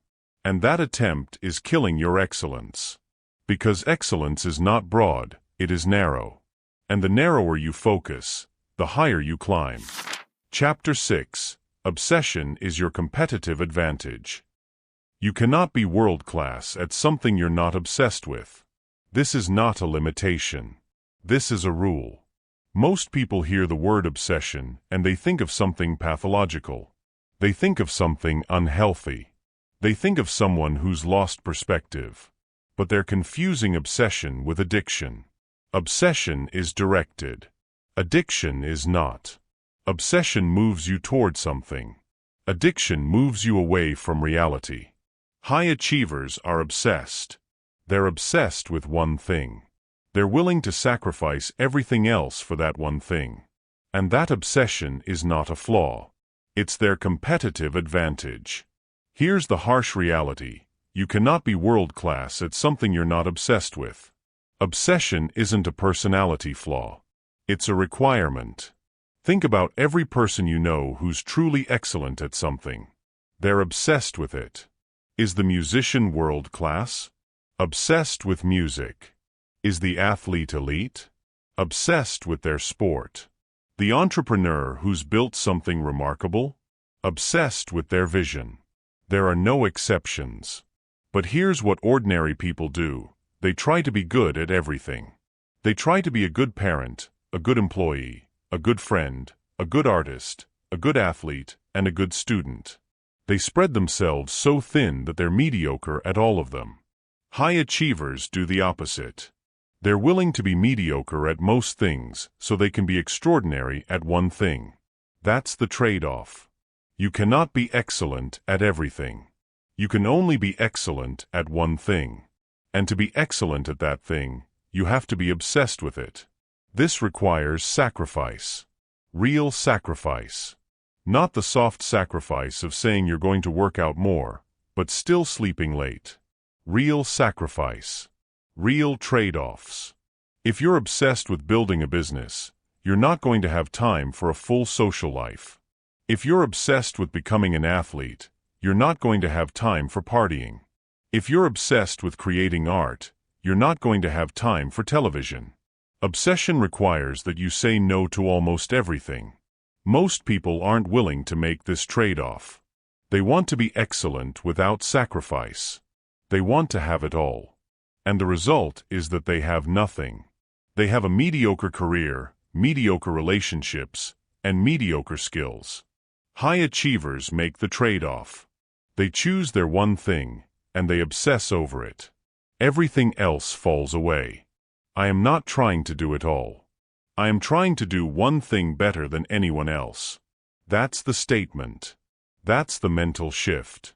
And that attempt is killing your excellence. Because excellence is not broad, it is narrow. And the narrower you focus, the higher you climb. Chapter 6. Obsession is your competitive advantage. You cannot be world-class at something you're not obsessed with. This is not a limitation. This is a rule. Most people hear the word obsession and they think of something pathological. They think of something unhealthy. They think of someone who's lost perspective. But they're confusing obsession with addiction. Obsession is directed. Addiction is not. Obsession moves you toward something. Addiction moves you away from reality. High achievers are obsessed. They're obsessed with one thing. They're willing to sacrifice everything else for that one thing. And that obsession is not a flaw. It's their competitive advantage. Here's the harsh reality. You cannot be world-class at something you're not obsessed with. Obsession isn't a personality flaw. It's a requirement. Think about every person you know who's truly excellent at something. They're obsessed with it. Is the musician world-class? Obsessed with music. Is the athlete elite? Obsessed with their sport. The entrepreneur who's built something remarkable? Obsessed with their vision. There are no exceptions. But here's what ordinary people do. They try to be good at everything. They try to be a good parent, a good employee, a good friend, a good artist, a good athlete, and a good student. They spread themselves so thin that they're mediocre at all of them. High achievers do the opposite. They're willing to be mediocre at most things so they can be extraordinary at one thing. That's the trade-off. You cannot be excellent at everything. You can only be excellent at one thing. And to be excellent at that thing, you have to be obsessed with it. This requires sacrifice. Real sacrifice. Not the soft sacrifice of saying you're going to work out more, but still sleeping late. Real sacrifice. Real trade-offs. If you're obsessed with building a business, you're not going to have time for a full social life. If you're obsessed with becoming an athlete, you're not going to have time for partying. If you're obsessed with creating art, you're not going to have time for television. Obsession requires that you say no to almost everything. Most people aren't willing to make this trade-off. They want to be excellent without sacrifice. They want to have it all. And the result is that they have nothing. They have a mediocre career, mediocre relationships, and mediocre skills. High achievers make the trade-off. They choose their one thing, and they obsess over it. Everything else falls away. I am not trying to do it all. I am trying to do one thing better than anyone else. That's the statement. That's the mental shift.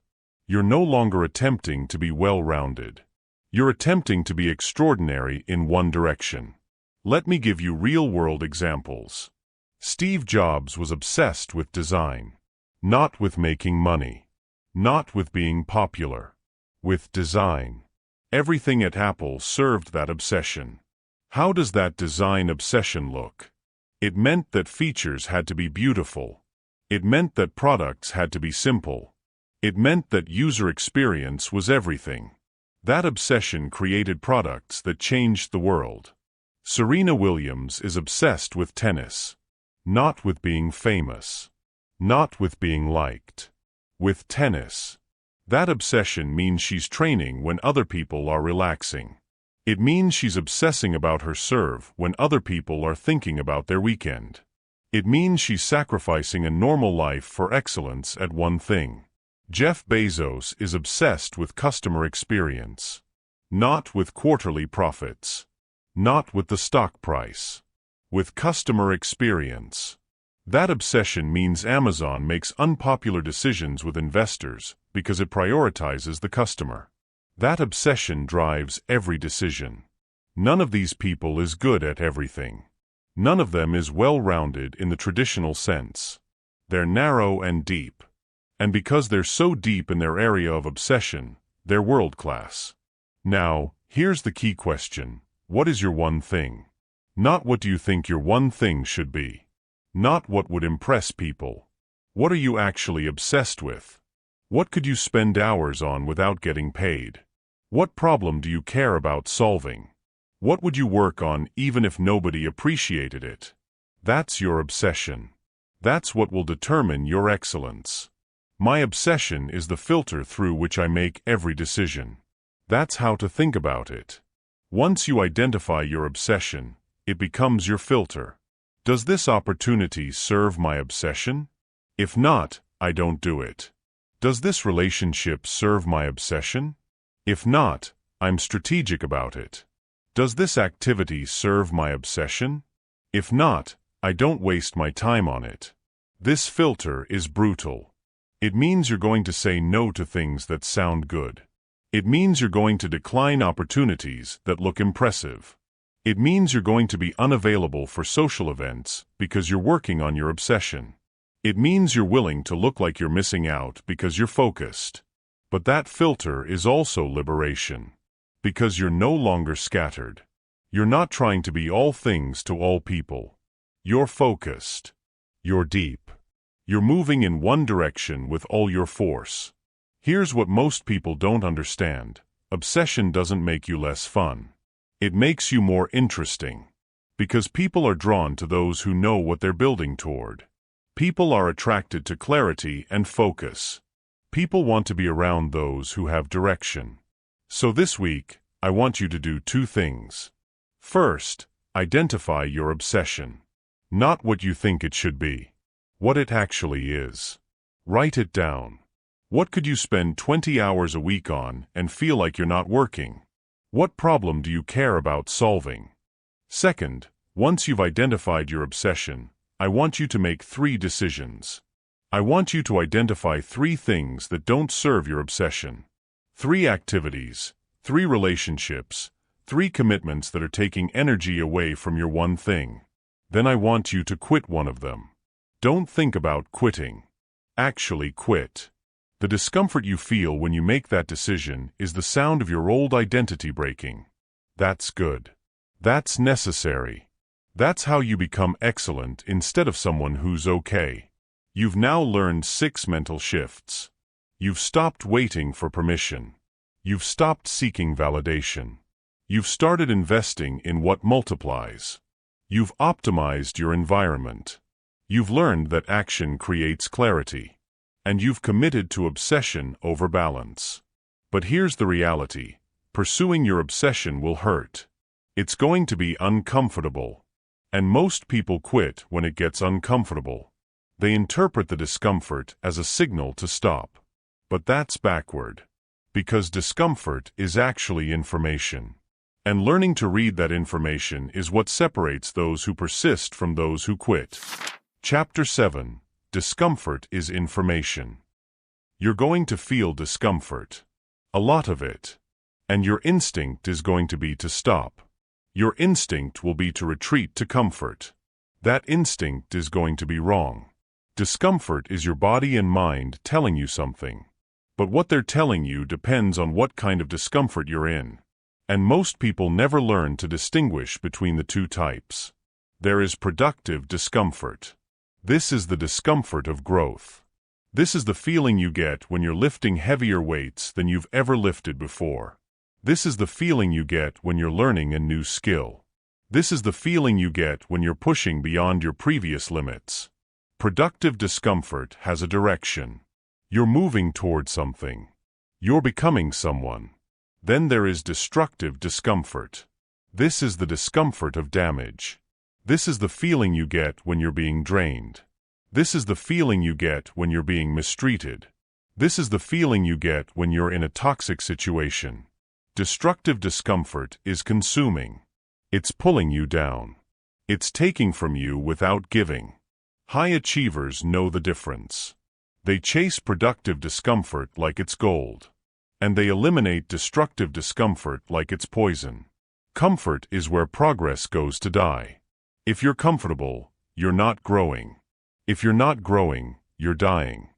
You're no longer attempting to be well-rounded. You're attempting to be extraordinary in one direction. Let me give you real-world examples. Steve Jobs was obsessed with design. Not with making money. Not with being popular. With design. Everything at Apple served that obsession. How does that design obsession look? It meant that features had to be beautiful. It meant that products had to be simple. It meant that user experience was everything. That obsession created products that changed the world. Serena Williams is obsessed with tennis. Not with being famous. Not with being liked. With tennis. That obsession means she's training when other people are relaxing. It means she's obsessing about her serve when other people are thinking about their weekend. It means she's sacrificing a normal life for excellence at one thing. Jeff Bezos is obsessed with customer experience. Not with quarterly profits. Not with the stock price. With customer experience. That obsession means Amazon makes unpopular decisions with investors because it prioritizes the customer. That obsession drives every decision. None of these people is good at everything. None of them is well-rounded in the traditional sense. They're narrow and deep. And because they're so deep in their area of obsession, they're world-class. Now, here's the key question. What is your one thing? Not what do you think your one thing should be. Not what would impress people. What are you actually obsessed with? What could you spend hours on without getting paid? What problem do you care about solving? What would you work on even if nobody appreciated it? That's your obsession. That's what will determine your excellence. My obsession is the filter through which I make every decision. That's how to think about it. Once you identify your obsession, it becomes your filter. Does this opportunity serve my obsession? If not, I don't do it. Does this relationship serve my obsession? If not, I'm strategic about it. Does this activity serve my obsession? If not, I don't waste my time on it. This filter is brutal. It means you're going to say no to things that sound good. It means you're going to decline opportunities that look impressive. It means you're going to be unavailable for social events because you're working on your obsession. It means you're willing to look like you're missing out because you're focused. But that filter is also liberation. Because you're no longer scattered. You're not trying to be all things to all people. You're focused. You're deep. You're moving in one direction with all your force. Here's what most people don't understand. Obsession doesn't make you less fun. It makes you more interesting. Because people are drawn to those who know what they're building toward. People are attracted to clarity and focus. People want to be around those who have direction. So this week, I want you to do two things. First, identify your obsession. Not what you think it should be. What it actually is. Write it down. What could you spend 20 hours a week on and feel like you're not working? What problem do you care about solving? Second, once you've identified your obsession, I want you to make 3 decisions. I want you to identify 3 things that don't serve your obsession. 3 activities, 3 relationships, 3 commitments that are taking energy away from your one thing. Then I want you to quit one of them. Don't think about quitting. Actually quit. The discomfort you feel when you make that decision is the sound of your old identity breaking. That's good. That's necessary. That's how you become excellent instead of someone who's okay. You've now learned 6 mental shifts. You've stopped waiting for permission. You've stopped seeking validation. You've started investing in what multiplies. You've optimized your environment. You've learned that action creates clarity. And you've committed to obsession over balance. But here's the reality. Pursuing your obsession will hurt. It's going to be uncomfortable. And most people quit when it gets uncomfortable. They interpret the discomfort as a signal to stop. But that's backward. Because discomfort is actually information. And learning to read that information is what separates those who persist from those who quit. Chapter 7. Discomfort is information. You're going to feel discomfort. A lot of it. And your instinct is going to be to stop. Your instinct will be to retreat to comfort. That instinct is going to be wrong. Discomfort is your body and mind telling you something. But what they're telling you depends on what kind of discomfort you're in. And most people never learn to distinguish between the 2 types. There is productive discomfort. This is the discomfort of growth. This is the feeling you get when you're lifting heavier weights than you've ever lifted before. This is the feeling you get when you're learning a new skill. This is the feeling you get when you're pushing beyond your previous limits. Productive discomfort has a direction. You're moving toward something. You're becoming someone. Then there is destructive discomfort. This is the discomfort of damage. This is the feeling you get when you're being drained. This is the feeling you get when you're being mistreated. This is the feeling you get when you're in a toxic situation. Destructive discomfort is consuming. It's pulling you down. It's taking from you without giving. High achievers know the difference. They chase productive discomfort like it's gold. And they eliminate destructive discomfort like it's poison. Comfort is where progress goes to die. If you're comfortable, you're not growing. If you're not growing, you're dying.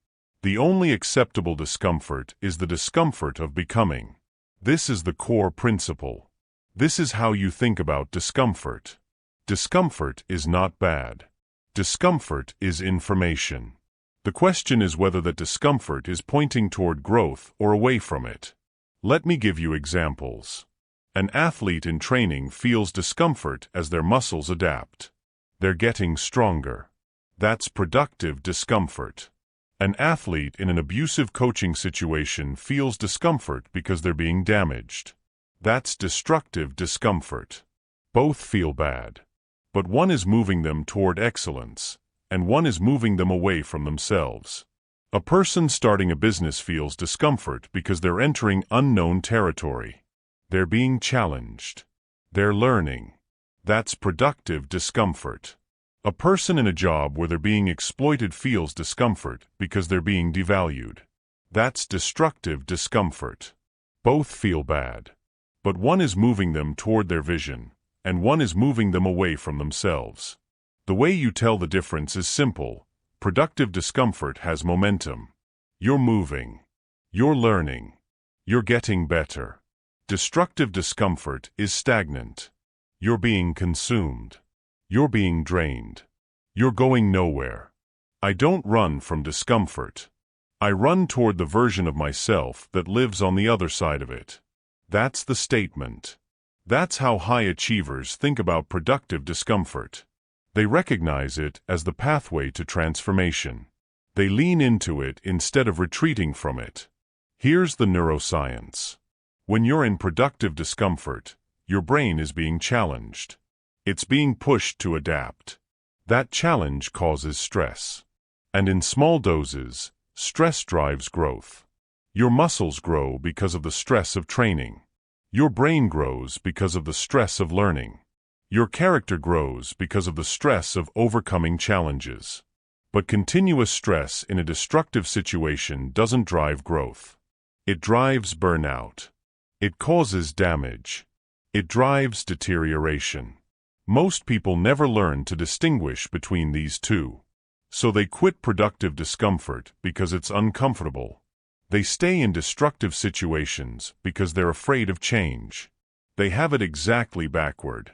The only acceptable discomfort is the discomfort of becoming. This is the core principle. This is how you think about discomfort. Discomfort is not bad. Discomfort is information. The question is whether that discomfort is pointing toward growth or away from it. Let me give you examples. An athlete in training feels discomfort as their muscles adapt. They're getting stronger. That's productive discomfort. An athlete in an abusive coaching situation feels discomfort because they're being damaged. That's destructive discomfort. Both feel bad. But one is moving them toward excellence, and one is moving them away from themselves. A person starting a business feels discomfort because they're entering unknown territory. They're being challenged. They're learning. That's productive discomfort. A person in a job where they're being exploited feels discomfort because they're being devalued. That's destructive discomfort. Both feel bad. But one is moving them toward their vision, and one is moving them away from themselves. The way you tell the difference is simple. Productive discomfort has momentum. You're moving. You're learning. You're getting better. Destructive discomfort is stagnant. You're being consumed. You're being drained. You're going nowhere. I don't run from discomfort. I run toward the version of myself that lives on the other side of it. That's the statement. That's how high achievers think about productive discomfort. They recognize it as the pathway to transformation. They lean into it instead of retreating from it. Here's the neuroscience. When you're in productive discomfort, your brain is being challenged. It's being pushed to adapt. That challenge causes stress. And in small doses, stress drives growth. Your muscles grow because of the stress of training. Your brain grows because of the stress of learning. Your character grows because of the stress of overcoming challenges. But continuous stress in a destructive situation doesn't drive growth. It drives burnout. It causes damage. It drives deterioration. Most people never learn to distinguish between these two. So they quit productive discomfort because it's uncomfortable. They stay in destructive situations because they're afraid of change. They have it exactly backward.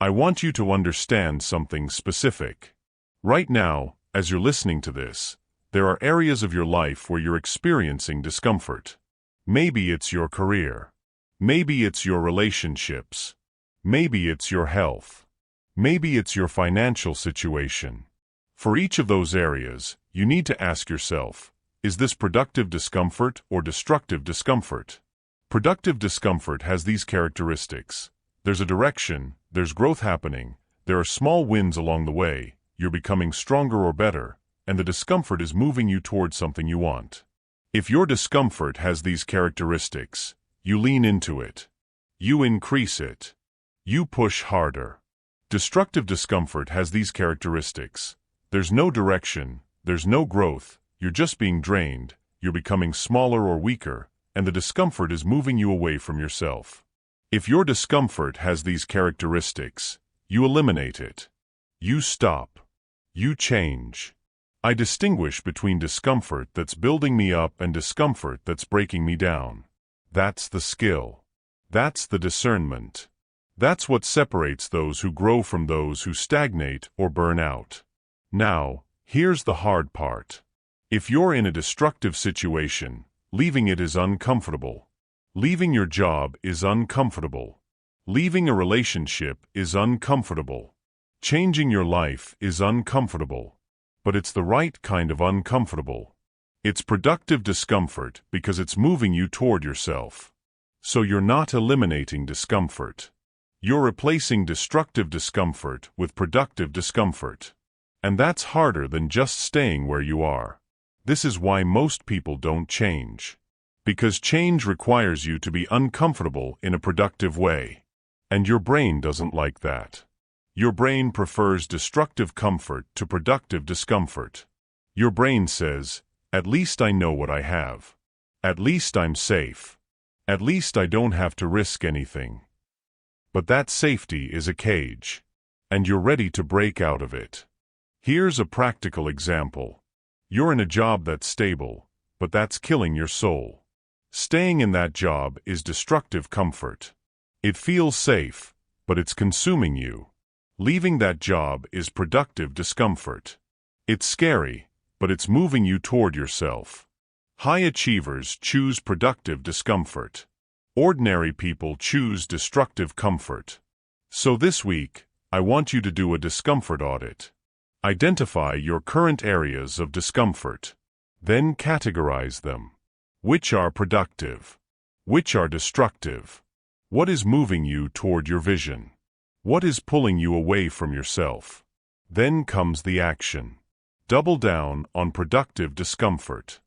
I want you to understand something specific. Right now, as you're listening to this, there are areas of your life where you're experiencing discomfort. Maybe it's your career. Maybe it's your relationships. Maybe it's your health. Maybe it's your financial situation. For each of those areas, you need to ask yourself, is this productive discomfort or destructive discomfort? Productive discomfort has these characteristics. There's a direction, there's growth happening, there are small wins along the way, you're becoming stronger or better, and the discomfort is moving you towards something you want. If your discomfort has these characteristics, you lean into it. You increase it. You push harder. Destructive discomfort has these characteristics. There's no direction, there's no growth, you're just being drained, you're becoming smaller or weaker, and the discomfort is moving you away from yourself. If your discomfort has these characteristics, you eliminate it. You stop. You change. I distinguish between discomfort that's building me up and discomfort that's breaking me down. That's the skill. That's the discernment. That's what separates those who grow from those who stagnate or burn out. Now, here's the hard part. If you're in a destructive situation, leaving it is uncomfortable. Leaving your job is uncomfortable. Leaving a relationship is uncomfortable. Changing your life is uncomfortable. But it's the right kind of uncomfortable. It's productive discomfort because it's moving you toward yourself. So you're not eliminating discomfort. You're replacing destructive discomfort with productive discomfort. And that's harder than just staying where you are. This is why most people don't change. Because change requires you to be uncomfortable in a productive way. And your brain doesn't like that. Your brain prefers destructive comfort to productive discomfort. Your brain says, at least I know what I have. At least I'm safe. At least I don't have to risk anything. But that safety is a cage. And you're ready to break out of it. Here's a practical example. You're in a job that's stable, but that's killing your soul. Staying in that job is destructive comfort. It feels safe, but it's consuming you. Leaving that job is productive discomfort. It's scary, but it's moving you toward yourself. High achievers choose productive discomfort. Ordinary people choose destructive comfort. So this week, I want you to do a discomfort audit. Identify your current areas of discomfort. Then categorize them. Which are productive? Which are destructive? What is moving you toward your vision? What is pulling you away from yourself? Then comes the action. Double down on productive discomfort.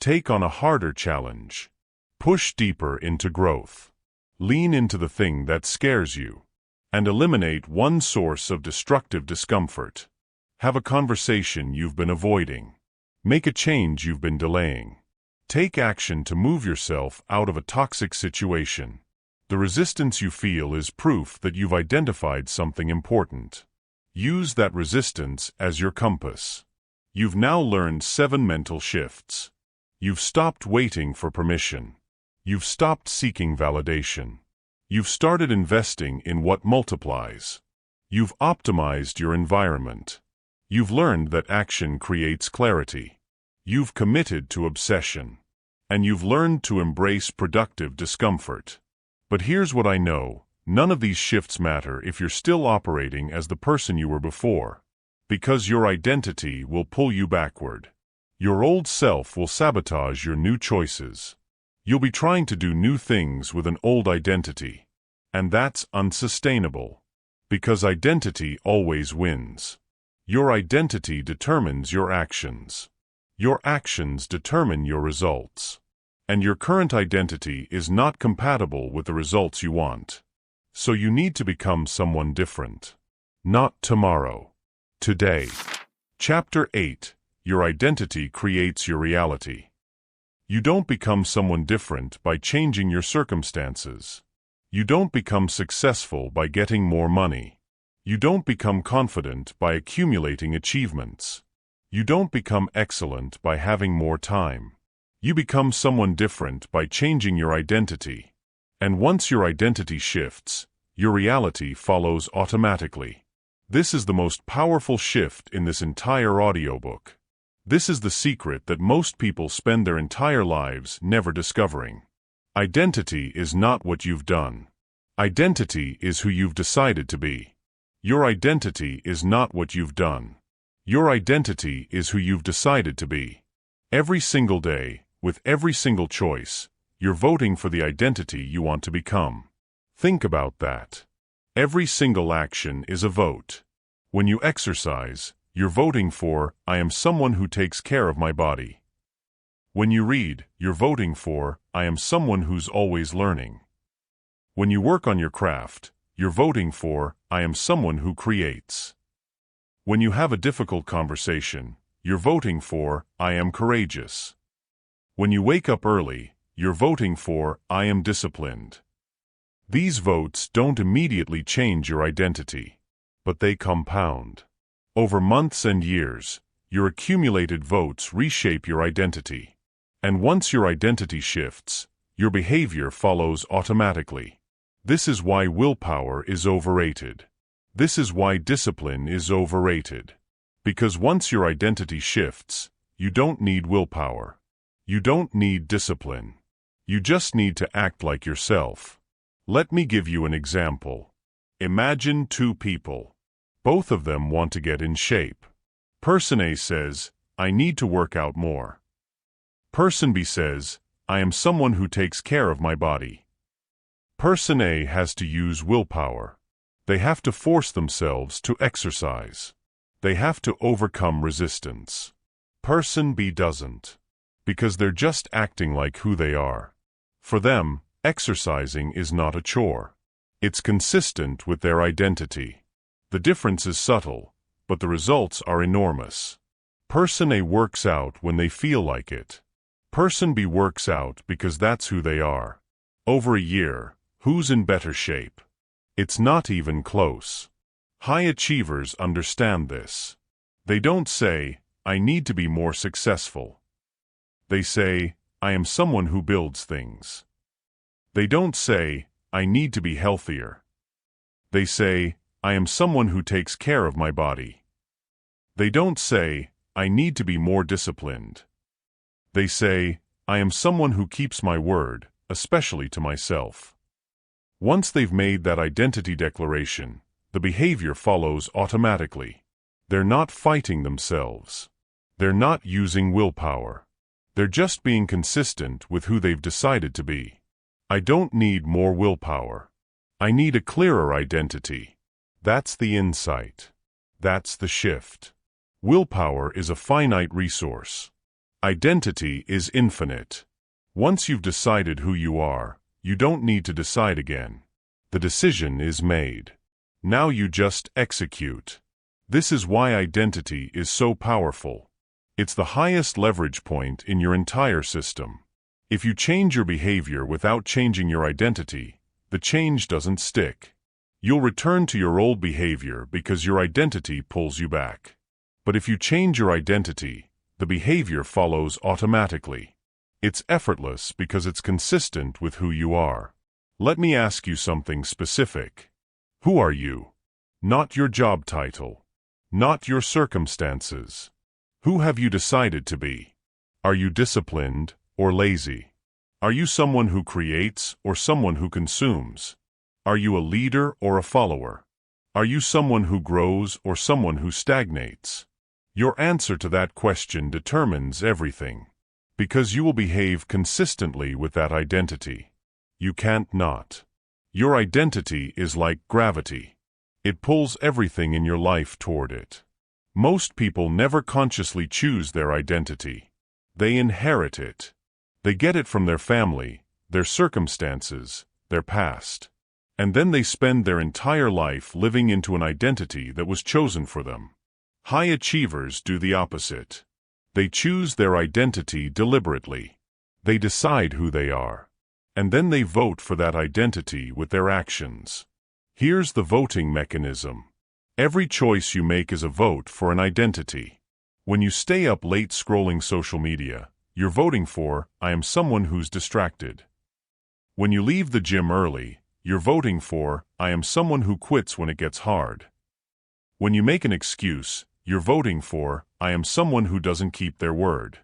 Take on a harder challenge. Push deeper into growth. Lean into the thing that scares you. And eliminate one source of destructive discomfort. Have a conversation you've been avoiding. Make a change you've been delaying. Take action to move yourself out of a toxic situation. The resistance you feel is proof that you've identified something important. Use that resistance as your compass. You've now learned 7 mental shifts. You've stopped waiting for permission. You've stopped seeking validation. You've started investing in what multiplies. You've optimized your environment. You've learned that action creates clarity. You've committed to obsession. And you've learned to embrace productive discomfort. But here's what I know, none of these shifts matter if you're still operating as the person you were before. Because your identity will pull you backward. Your old self will sabotage your new choices. You'll be trying to do new things with an old identity. And that's unsustainable. Because identity always wins. Your identity determines your actions. Your actions determine your results. And your current identity is not compatible with the results you want. So you need to become someone different. Not tomorrow. Today. Chapter 8. Your identity creates your reality. You don't become someone different by changing your circumstances. You don't become successful by getting more money. You don't become confident by accumulating achievements. You don't become excellent by having more time. You become someone different by changing your identity. And once your identity shifts, your reality follows automatically. This is the most powerful shift in this entire audiobook. This is the secret that most people spend their entire lives never discovering. Identity is not what you've done. Identity is who you've decided to be. Your identity is not what you've done. Your identity is who you've decided to be. Every single day, with every single choice, you're voting for the identity you want to become. Think about that. Every single action is a vote. When you exercise, you're voting for, I am someone who takes care of my body. When you read, you're voting for, I am someone who's always learning. When you work on your craft, you're voting for, I am someone who creates. When you have a difficult conversation, you're voting for, I am courageous. When you wake up early, you're voting for, I am disciplined. These votes don't immediately change your identity, but they compound. Over months and years, your accumulated votes reshape your identity. And once your identity shifts, your behavior follows automatically. This is why willpower is overrated. This is why discipline is overrated. Because once your identity shifts, you don't need willpower. You don't need discipline. You just need to act like yourself. Let me give you an example. Imagine 2 people. Both of them want to get in shape. Person A says, I need to work out more. Person B says, I am someone who takes care of my body. Person A has to use willpower. They have to force themselves to exercise. They have to overcome resistance. Person B doesn't. Because they're just acting like who they are. For them, exercising is not a chore. It's consistent with their identity. The difference is subtle, but the results are enormous. Person A works out when they feel like it. Person B works out because that's who they are. Over a year, who's in better shape? It's not even close. High achievers understand this. They don't say, I need to be more successful. They say, I am someone who builds things. They don't say, I need to be healthier. They say, I am someone who takes care of my body. They don't say, I need to be more disciplined. They say, I am someone who keeps my word, especially to myself. Once they've made that identity declaration, the behavior follows automatically. They're not fighting themselves. They're not using willpower. They're just being consistent with who they've decided to be. I don't need more willpower. I need a clearer identity. That's the insight. That's the shift. Willpower is a finite resource. Identity is infinite. Once you've decided who you are, you don't need to decide again. The decision is made. Now you just execute. This is why identity is so powerful. It's the highest leverage point in your entire system. If you change your behavior without changing your identity, the change doesn't stick. You'll return to your old behavior because your identity pulls you back. But if you change your identity, the behavior follows automatically. It's effortless because it's consistent with who you are. Let me ask you something specific. Who are you? Not your job title. Not your circumstances. Who have you decided to be? Are you disciplined or lazy? Are you someone who creates or someone who consumes? Are you a leader or a follower? Are you someone who grows or someone who stagnates? Your answer to that question determines everything. Because you will behave consistently with that identity. You can't not. Your identity is like gravity. It pulls everything in your life toward it. Most people never consciously choose their identity. They inherit it. They get it from their family, their circumstances, their past. And then they spend their entire life living into an identity that was chosen for them. High achievers do the opposite. They choose their identity deliberately. They decide who they are. And then they vote for that identity with their actions. Here's the voting mechanism. Every choice you make is a vote for an identity. When you stay up late scrolling social media, you're voting for, I am someone who's distracted. When you leave the gym early, you're voting for, I am someone who quits when it gets hard. When you make an excuse, you're voting for, I am someone who doesn't keep their word.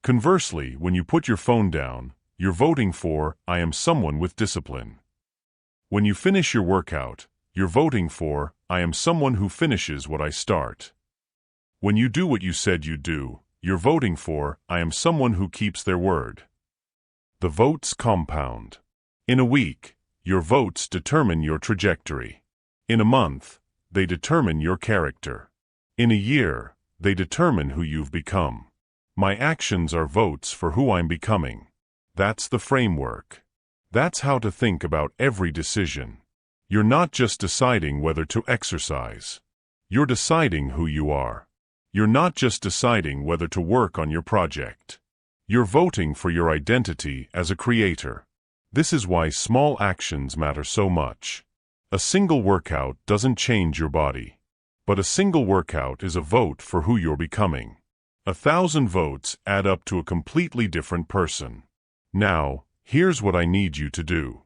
Conversely, when you put your phone down, you're voting for, I am someone with discipline. When you finish your workout, you're voting for, I am someone who finishes what I start. When you do what you said you'd do, you're voting for, I am someone who keeps their word. The votes compound. In a week, your votes determine your trajectory. In a month, they determine your character. In a year, they determine who you've become. My actions are votes for who I'm becoming. That's the framework. That's how to think about every decision. You're not just deciding whether to exercise. You're deciding who you are. You're not just deciding whether to work on your project. You're voting for your identity as a creator. This is why small actions matter so much. A single workout doesn't change your body. But a single workout is a vote for who you're becoming. 1,000 votes add up to a completely different person. Now, here's what I need you to do.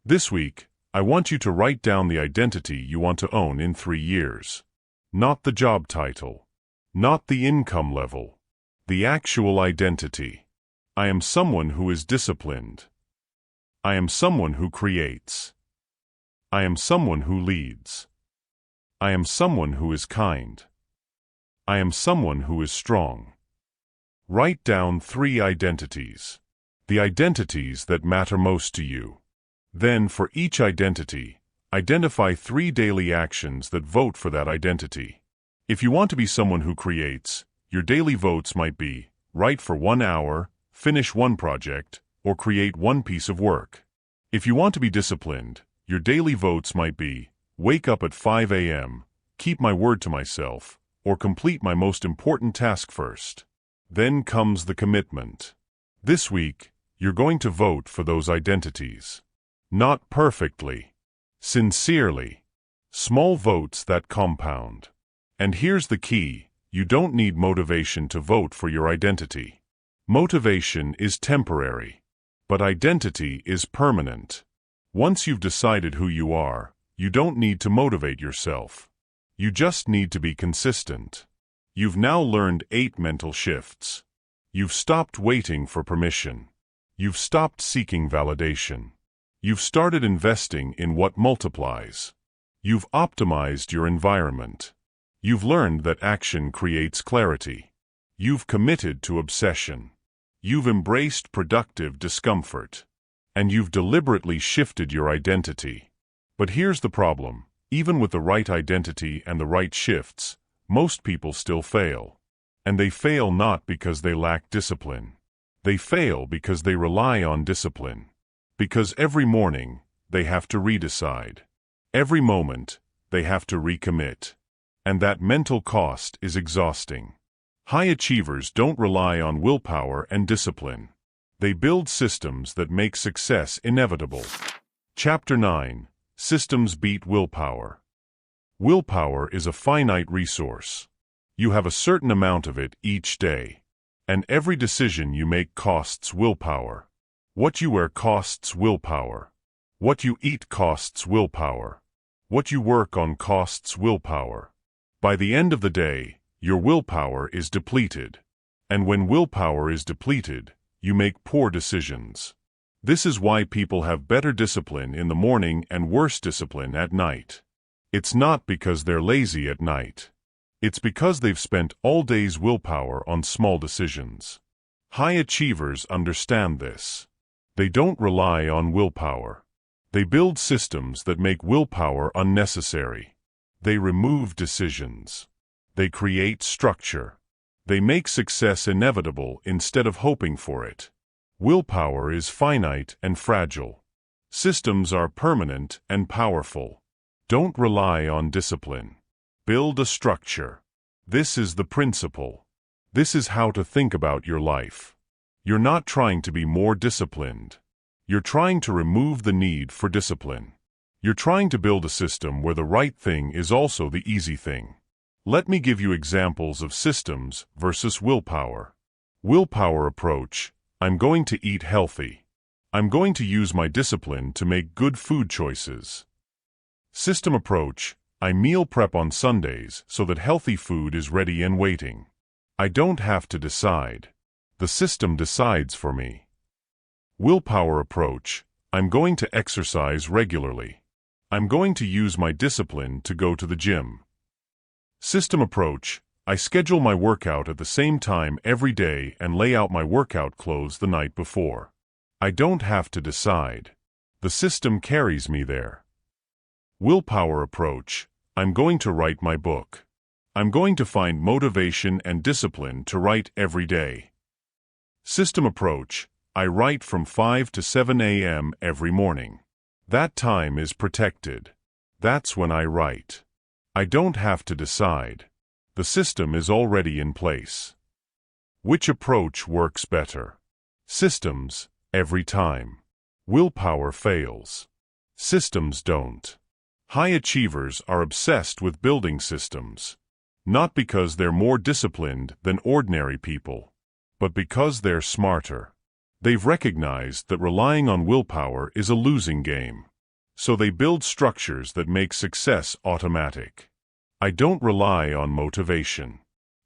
This week, I want you to write down the identity you want to own in 3 years. Not the job title. Not the income level. The actual identity. I am someone who is disciplined. I am someone who creates. I am someone who leads. I am someone who is kind. I am someone who is strong. Write down 3 identities. The identities that matter most to you. Then, for each identity, identify 3 daily actions that vote for that identity. If you want to be someone who creates, your daily votes might be, write for 1 hour, finish 1 project, or create 1 piece of work. If you want to be disciplined, your daily votes might be, wake up at 5 a.m., keep my word to myself, or complete my most important task first. Then comes the commitment. This week, you're going to vote for those identities. Not perfectly. Sincerely. Small votes that compound. And here's the key, you don't need motivation to vote for your identity. Motivation is temporary, but identity is permanent. Once you've decided who you are, you don't need to motivate yourself. You just need to be consistent. You've now learned 8 mental shifts. You've stopped waiting for permission. You've stopped seeking validation. You've started investing in what multiplies. You've optimized your environment. You've learned that action creates clarity. You've committed to obsession. You've embraced productive discomfort. And you've deliberately shifted your identity. But here's the problem. Even with the right identity and the right shifts, most people still fail. And they fail not because they lack discipline. They fail because they rely on discipline. Because every morning, they have to redecide. Every moment, they have to recommit. And that mental cost is exhausting. High achievers don't rely on willpower and discipline. They build systems that make success inevitable. Chapter 9. Systems beat willpower. Willpower is a finite resource. You have a certain amount of it each day. And every decision you make costs willpower. What you wear costs willpower. What you eat costs willpower. What you work on costs willpower. By the end of the day, your willpower is depleted. And when willpower is depleted, you make poor decisions. This is why people have better discipline in the morning and worse discipline at night. It's not because they're lazy at night. It's because they've spent all day's willpower on small decisions. High achievers understand this. They don't rely on willpower. They build systems that make willpower unnecessary. They remove decisions. They create structure. They make success inevitable instead of hoping for it. Willpower is finite and fragile. Systems are permanent and powerful. Don't rely on discipline. Build a structure. This is the principle. This is how to think about your life. You're not trying to be more disciplined. You're trying to remove the need for discipline. You're trying to build a system where the right thing is also the easy thing. Let me give you examples of systems versus willpower. Willpower approach: I'm going to eat healthy. I'm going to use my discipline to make good food choices. System approach: I meal prep on Sundays so that healthy food is ready and waiting. I don't have to decide. The system decides for me. Willpower approach: I'm going to exercise regularly. I'm going to use my discipline to go to the gym. System approach: I schedule my workout at the same time every day and lay out my workout clothes the night before. I don't have to decide. The system carries me there. Willpower approach: I'm going to write my book. I'm going to find motivation and discipline to write every day. System approach: I write from 5 to 7 a.m. every morning. That time is protected. That's when I write. I don't have to decide. The system is already in place. Which approach works better? Systems, every time. Willpower fails. Systems don't. High achievers are obsessed with building systems. Not because they're more disciplined than ordinary people, but because they're smarter. They've recognized that relying on willpower is a losing game. So they build structures that make success automatic. I don't rely on motivation.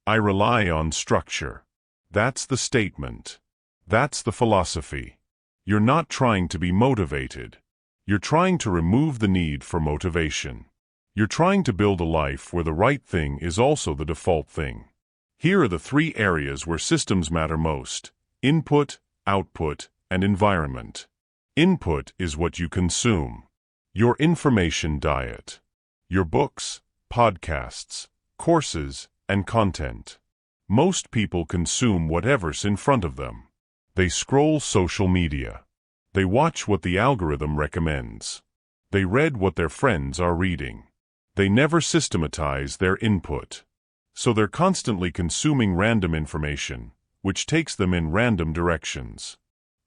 I rely on structure. That's the statement. That's the philosophy. You're not trying to be motivated. You're trying to remove the need for motivation. You're trying to build a life where the right thing is also the default thing. Here are the 3 areas where systems matter most: input, output, and environment. Input is what you consume. Your information diet. Your books, podcasts, courses, and content. Most people consume whatever's in front of them. They scroll social media. They watch what the algorithm recommends. They read what their friends are reading. They never systematize their input. So they're constantly consuming random information, which takes them in random directions.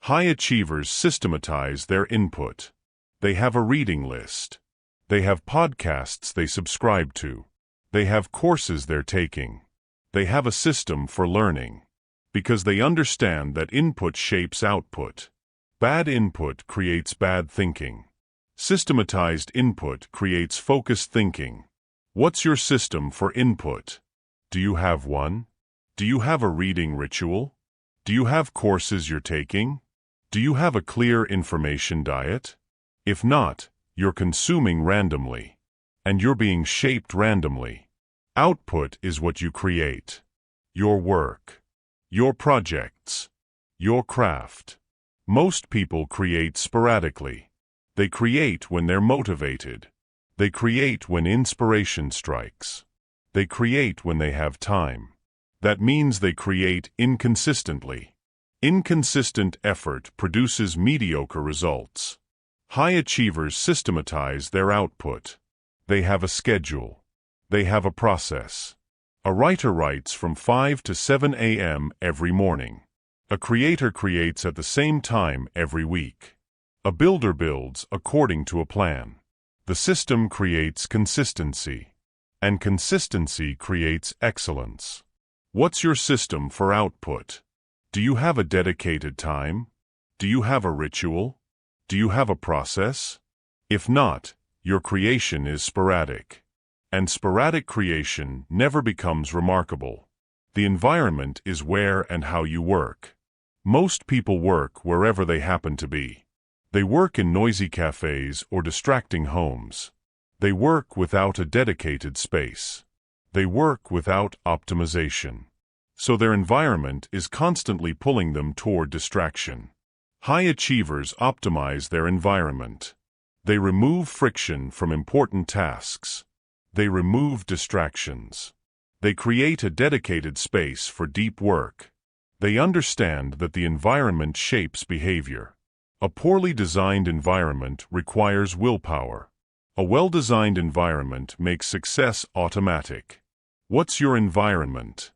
High achievers systematize their input. They have a reading list. They have podcasts they subscribe to. They have courses they're taking. They have a system for learning. Because they understand that input shapes output. Bad input creates bad thinking. Systematized input creates focused thinking. What's your system for input? Do you have one? Do you have a reading ritual? Do you have courses you're taking? Do you have a clear information diet? If not, you're consuming randomly. And you're being shaped randomly. Output is what you create. Your work. Your projects. Your craft. Most people create sporadically. They create when they're motivated. They create when inspiration strikes. They create when they have time. That means they create inconsistently. Inconsistent effort produces mediocre results. High achievers systematize their output. They have a schedule. They have a process. A writer writes from 5 to 7 a.m. every morning. A creator creates at the same time every week. A builder builds according to a plan. The system creates consistency. And consistency creates excellence. What's your system for output? Do you have a dedicated time? Do you have a ritual? Do you have a process? If not, your creation is sporadic. And sporadic creation never becomes remarkable. The environment is where and how you work. Most people work wherever they happen to be. They work in noisy cafes or distracting homes. They work without a dedicated space. They work without optimization. So their environment is constantly pulling them toward distraction. High achievers optimize their environment. They remove friction from important tasks. They remove distractions. They create a dedicated space for deep work. They understand that the environment shapes behavior. A poorly designed environment requires willpower. A well-designed environment makes success automatic. What's your environment?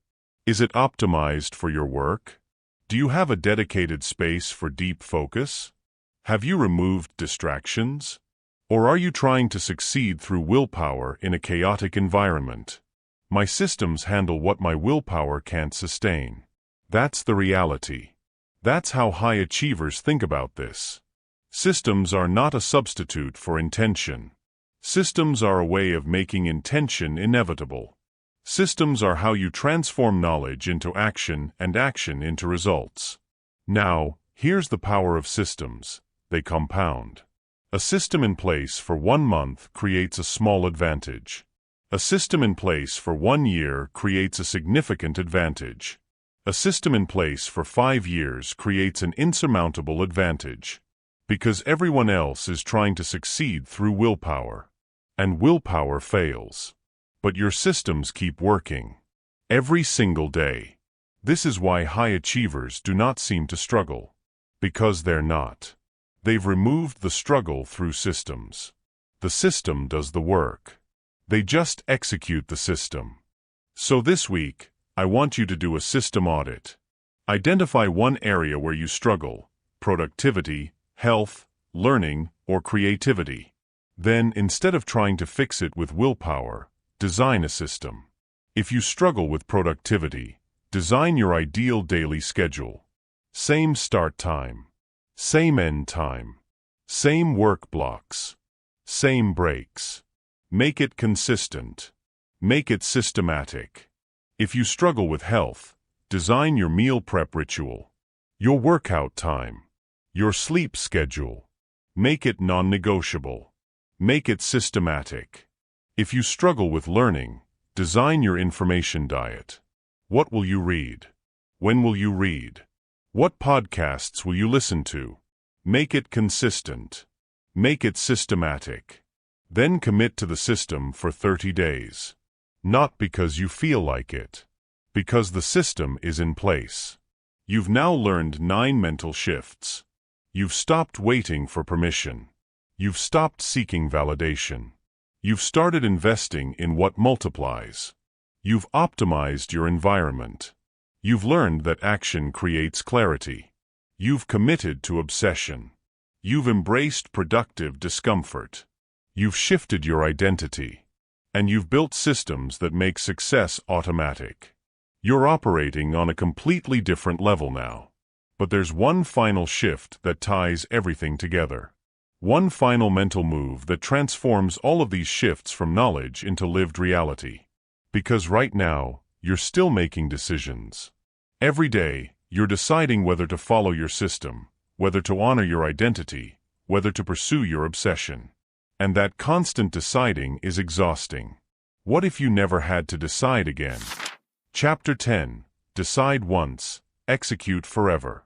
Is it optimized for your work? Do you have a dedicated space for deep focus? Have you removed distractions? Or are you trying to succeed through willpower in a chaotic environment? My systems handle what my willpower can't sustain. That's the reality. That's how high achievers think about this. Systems are not a substitute for intention. Systems are a way of making intention inevitable. Systems are how you transform knowledge into action and action into results. Now, here's the power of systems. They compound. A system in place for 1 month creates a small advantage. A system in place for 1 year creates a significant advantage. A system in place for 5 years creates an insurmountable advantage. Because everyone else is trying to succeed through willpower. And willpower fails. But your systems keep working. Every single day. This is why high achievers do not seem to struggle. Because they're not. They've removed the struggle through systems. The system does the work. They just execute the system. So this week, I want you to do a system audit. Identify one area where you struggle: productivity, health, learning, or creativity. Then, instead of trying to fix it with willpower, design a system. If you struggle with productivity, design your ideal daily schedule. Same start time. Same end time. Same work blocks. Same breaks. Make it consistent. Make it systematic. If you struggle with health, design your meal prep ritual. Your workout time. Your sleep schedule. Make it non-negotiable. Make it systematic. If you struggle with learning, design your information diet. What will you read? When will you read? What podcasts will you listen to? Make it consistent. Make it systematic. Then commit to the system for 30 days. Not because you feel like it. Because the system is in place. You've now learned 9 mental shifts. You've stopped waiting for permission. You've stopped seeking validation. You've started investing in what multiplies. You've optimized your environment. You've learned that action creates clarity. You've committed to obsession. You've embraced productive discomfort. You've shifted your identity. And you've built systems that make success automatic. You're operating on a completely different level now. But there's one final shift that ties everything together. One final mental move that transforms all of these shifts from knowledge into lived reality. Because right now, you're still making decisions. Every day, you're deciding whether to follow your system, whether to honor your identity, whether to pursue your obsession. And that constant deciding is exhausting. What if you never had to decide again? Chapter 10. Decide once, execute forever.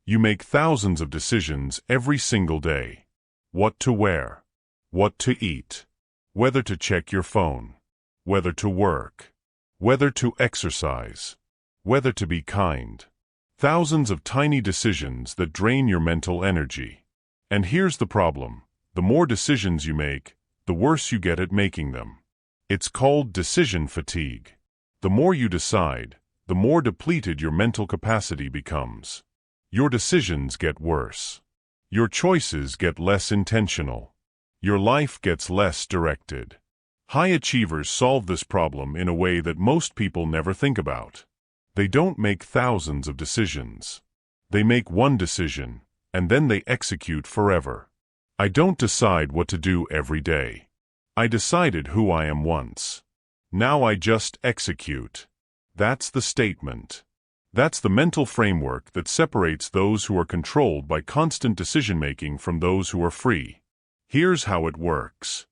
You make thousands of decisions every single day. What to wear, what to eat, whether to check your phone, whether to work, whether to exercise, whether to be kind. Thousands of tiny decisions that drain your mental energy. And here's the problem. The more decisions you make, the worse you get at making them. It's called decision fatigue. The more you decide, the more depleted your mental capacity becomes. Your decisions get worse. Your choices get less intentional. Your life gets less directed. High achievers solve this problem in a way that most people never think about. They don't make thousands of decisions. They make one decision, and then they execute forever. I don't decide what to do every day. I decided who I am once. Now I just execute. That's the statement. That's the mental framework that separates those who are controlled by constant decision-making from those who are free. Here's how it works.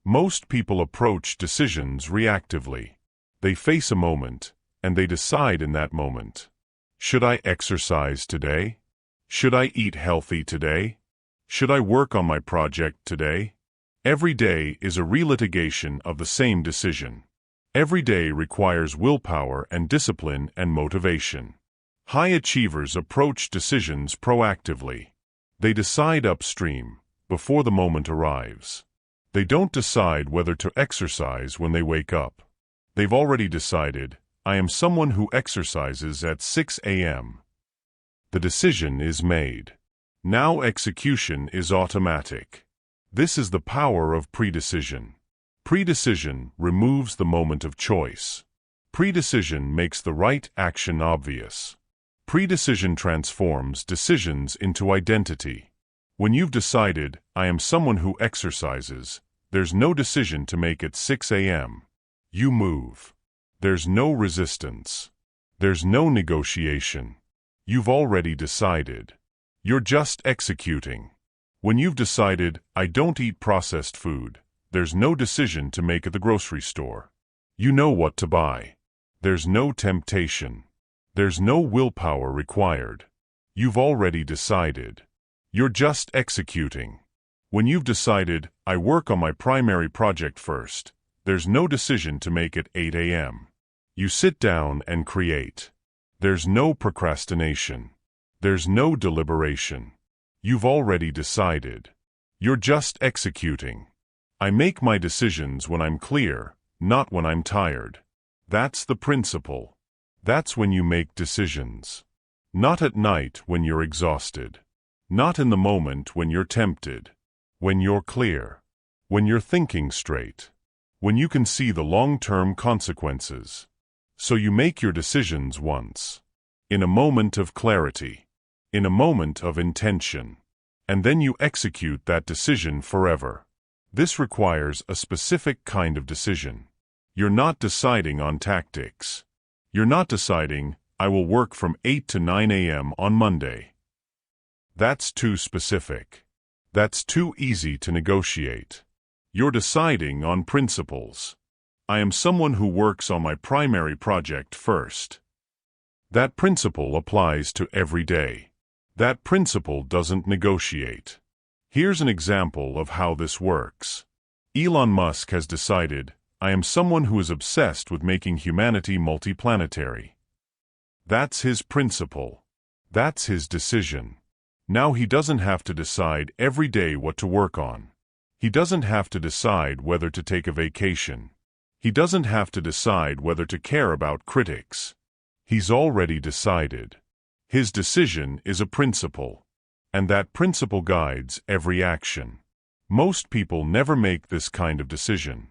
Most people approach decisions reactively. They face a moment, and they decide in that moment. Should I exercise today? Should I eat healthy today? Should I work on my project today? Every day is a relitigation of the same decision. Every day requires willpower and discipline and motivation. High achievers approach decisions proactively. They decide upstream, before the moment arrives. They don't decide whether to exercise when they wake up. They've already decided, I am someone who exercises at 6 a.m. The decision is made. Now execution is automatic. This is the power of predecision. Predecision removes the moment of choice. Predecision makes the right action obvious. Predecision transforms decisions into identity. When you've decided, I am someone who exercises, there's no decision to make at 6 a.m. You move. There's no resistance. There's no negotiation. You've already decided. You're just executing. When you've decided, I don't eat processed food, there's no decision to make at the grocery store. You know what to buy. There's no temptation. There's no willpower required. You've already decided. You're just executing. When you've decided, I work on my primary project first, there's no decision to make at 8 a.m. You sit down and create. There's no procrastination. There's no deliberation. You've already decided. You're just executing. I make my decisions when I'm clear, not when I'm tired. That's the principle. That's when you make decisions. Not at night when you're exhausted. Not in the moment when you're tempted. When you're clear. When you're thinking straight. When you can see the long-term consequences. So you make your decisions once. In a moment of clarity. In a moment of intention. And then you execute that decision forever. This requires a specific kind of decision. You're not deciding on tactics. You're not deciding, I will work from 8 to 9 a.m. on Monday. That's too specific. That's too easy to negotiate. You're deciding on principles. I am someone who works on my primary project first. That principle applies to every day. That principle doesn't negotiate. Here's an example of how this works. Elon Musk has decided, I am someone who is obsessed with making humanity multiplanetary. That's his principle. That's his decision. Now he doesn't have to decide every day what to work on. He doesn't have to decide whether to take a vacation. He doesn't have to decide whether to care about critics. He's already decided. His decision is a principle. And that principle guides every action. Most people never make this kind of decision.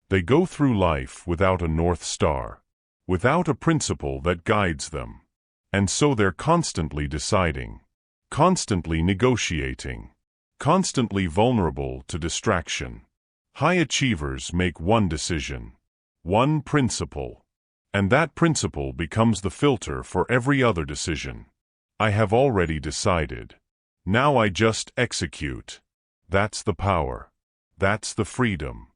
They go through life without a North Star. without a principle that guides them. And so they're constantly deciding, constantly negotiating, constantly vulnerable to distraction. High achievers make one decision, one principle, and that principle becomes the filter for every other decision. I have already decided. Now I just execute. That's the power. That's the freedom.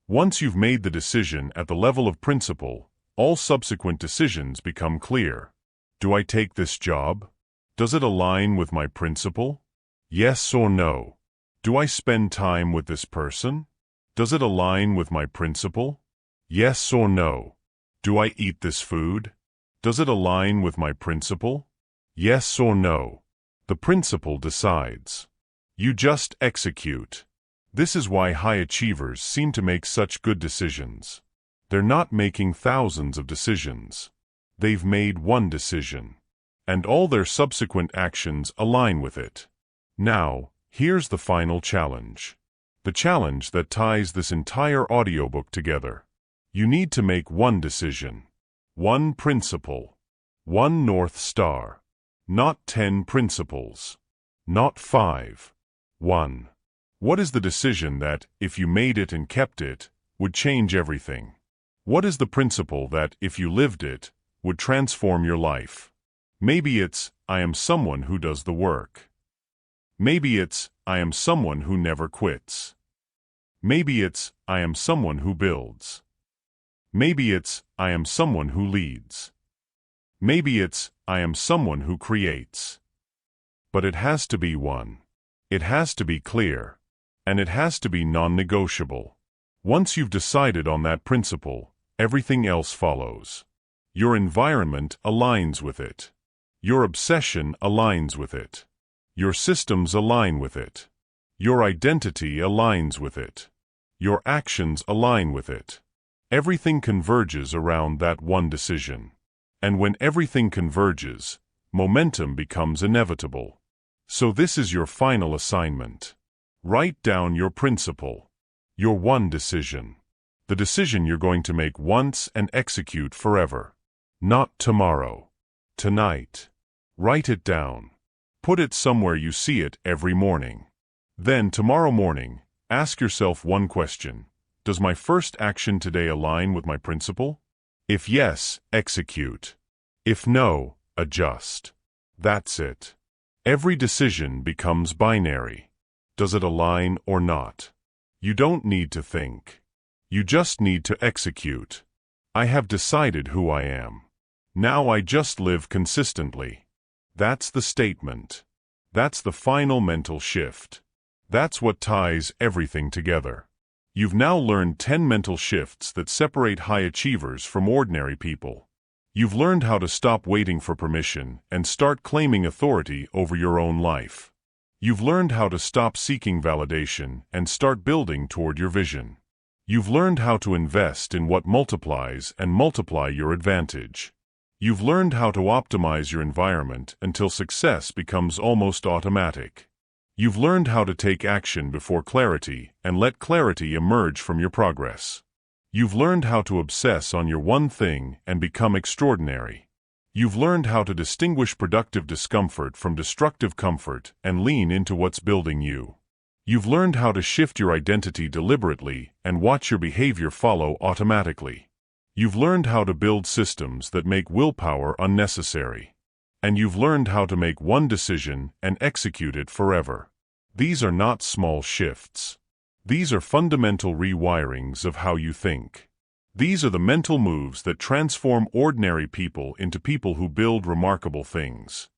Once you've made the decision at the level of principle, all subsequent decisions become clear. Do I take this job? Does it align with my principle? Yes or no? Do I spend time with this person? Does it align with my principle? Yes or no? Do I eat this food? Does it align with my principle? Yes or no? The principle decides. You just execute. This is why high achievers seem to make such good decisions. They're not making thousands of decisions. They've made one decision, and all their subsequent actions align with it. Now, here's the final challenge. The challenge that ties this entire audiobook together. You need to make one decision, one principle, one North Star. Not 10 principles, not 5. 1. What is the decision that, if you made it and kept it, would change everything? What is the principle that, if you lived it, would transform your life? Maybe it's, I am someone who does the work. Maybe it's, I am someone who never quits. Maybe it's, I am someone who builds. Maybe it's, I am someone who leads. Maybe it's, I am someone who creates. But it has to be one. It has to be clear. And it has to be non-negotiable. Once you've decided on that principle, everything else follows. Your environment aligns with it. Your obsession aligns with it. Your systems align with it. Your identity aligns with it. Your actions align with it. Everything converges around that one decision. And when everything converges, momentum becomes inevitable. So this is your final assignment. Write down your principle. Your one decision. The decision you're going to make once and execute forever. Not tomorrow. Tonight. Write it down. Put it somewhere you see it every morning. Then tomorrow morning, ask yourself one question. Does my first action today align with my principle? If yes, execute. If no, adjust. That's it. Every decision becomes binary. Does it align or not? You don't need to think. You just need to execute. I have decided who I am. Now I just live consistently. That's the statement. That's the final mental shift. That's what ties everything together. You've now learned 10 mental shifts that separate high achievers from ordinary people. You've learned how to stop waiting for permission and start claiming authority over your own life. You've learned how to stop seeking validation and start building toward your vision. You've learned how to invest in what multiplies and multiply your advantage. You've learned how to optimize your environment until success becomes almost automatic. You've learned how to take action before clarity and let clarity emerge from your progress. You've learned how to obsess on your one thing and become extraordinary. You've learned how to distinguish productive discomfort from destructive comfort and lean into what's building you. You've learned how to shift your identity deliberately and watch your behavior follow automatically. You've learned how to build systems that make willpower unnecessary. And you've learned how to make one decision and execute it forever. These are not small shifts. These are fundamental rewirings of how you think. These are the mental moves that transform ordinary people into people who build remarkable things.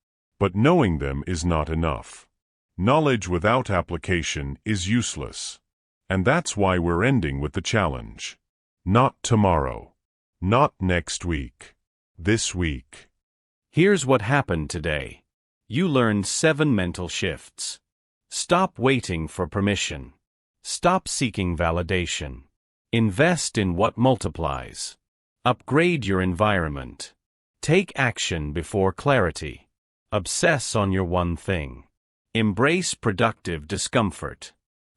But knowing them is not enough. Knowledge without application is useless. And that's why we're ending with the challenge. Not tomorrow. Not next week. This week. Here's what happened today. You learned 7 mental shifts. Stop waiting for permission. Stop seeking validation. Invest in what multiplies. Upgrade your environment. Take action before clarity. Obsess on your one thing. Embrace productive discomfort.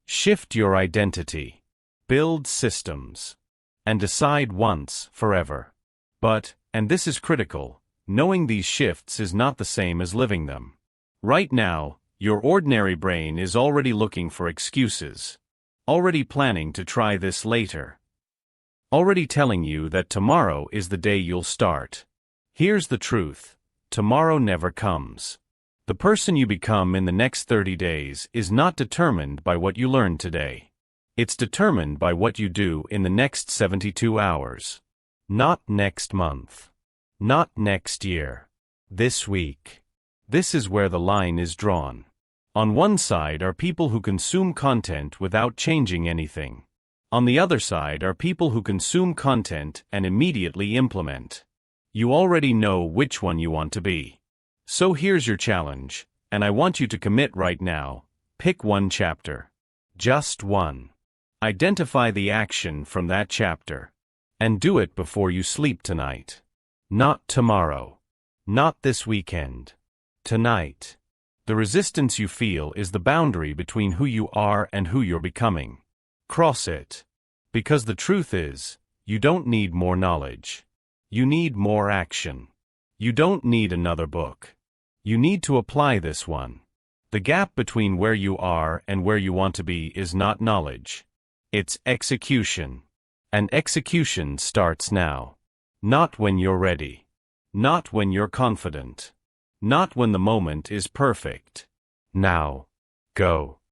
Shift your identity. Build systems. And decide once forever. But, And this is critical. Knowing these shifts is not the same as living them. Right now, your ordinary brain is already looking for excuses. Already planning to try this later. Already telling you that tomorrow is the day you'll start. Here's the truth. Tomorrow never comes. The person you become in the next 30 days is not determined by what you learn today. It's determined by what you do in the next 72 hours. Not next month. Not next year. This week. This is where the line is drawn. On one side are people who consume content without changing anything. On the other side are people who consume content and immediately implement. You already know which one you want to be. So here's your challenge, and I want you to commit right now. Pick one chapter. Just one. Identify the action from that chapter. And do it before you sleep tonight. Not tomorrow. Not this weekend. Tonight. The resistance you feel is the boundary between who you are and who you're becoming. Cross it. Because the truth is, you don't need more knowledge. You need more action. You don't need another book. You need to apply this one. The gap between where you are and where you want to be is not knowledge. It's execution. And execution starts now. Not when you're ready. Not when you're confident. Not when the moment is perfect. Now. Go.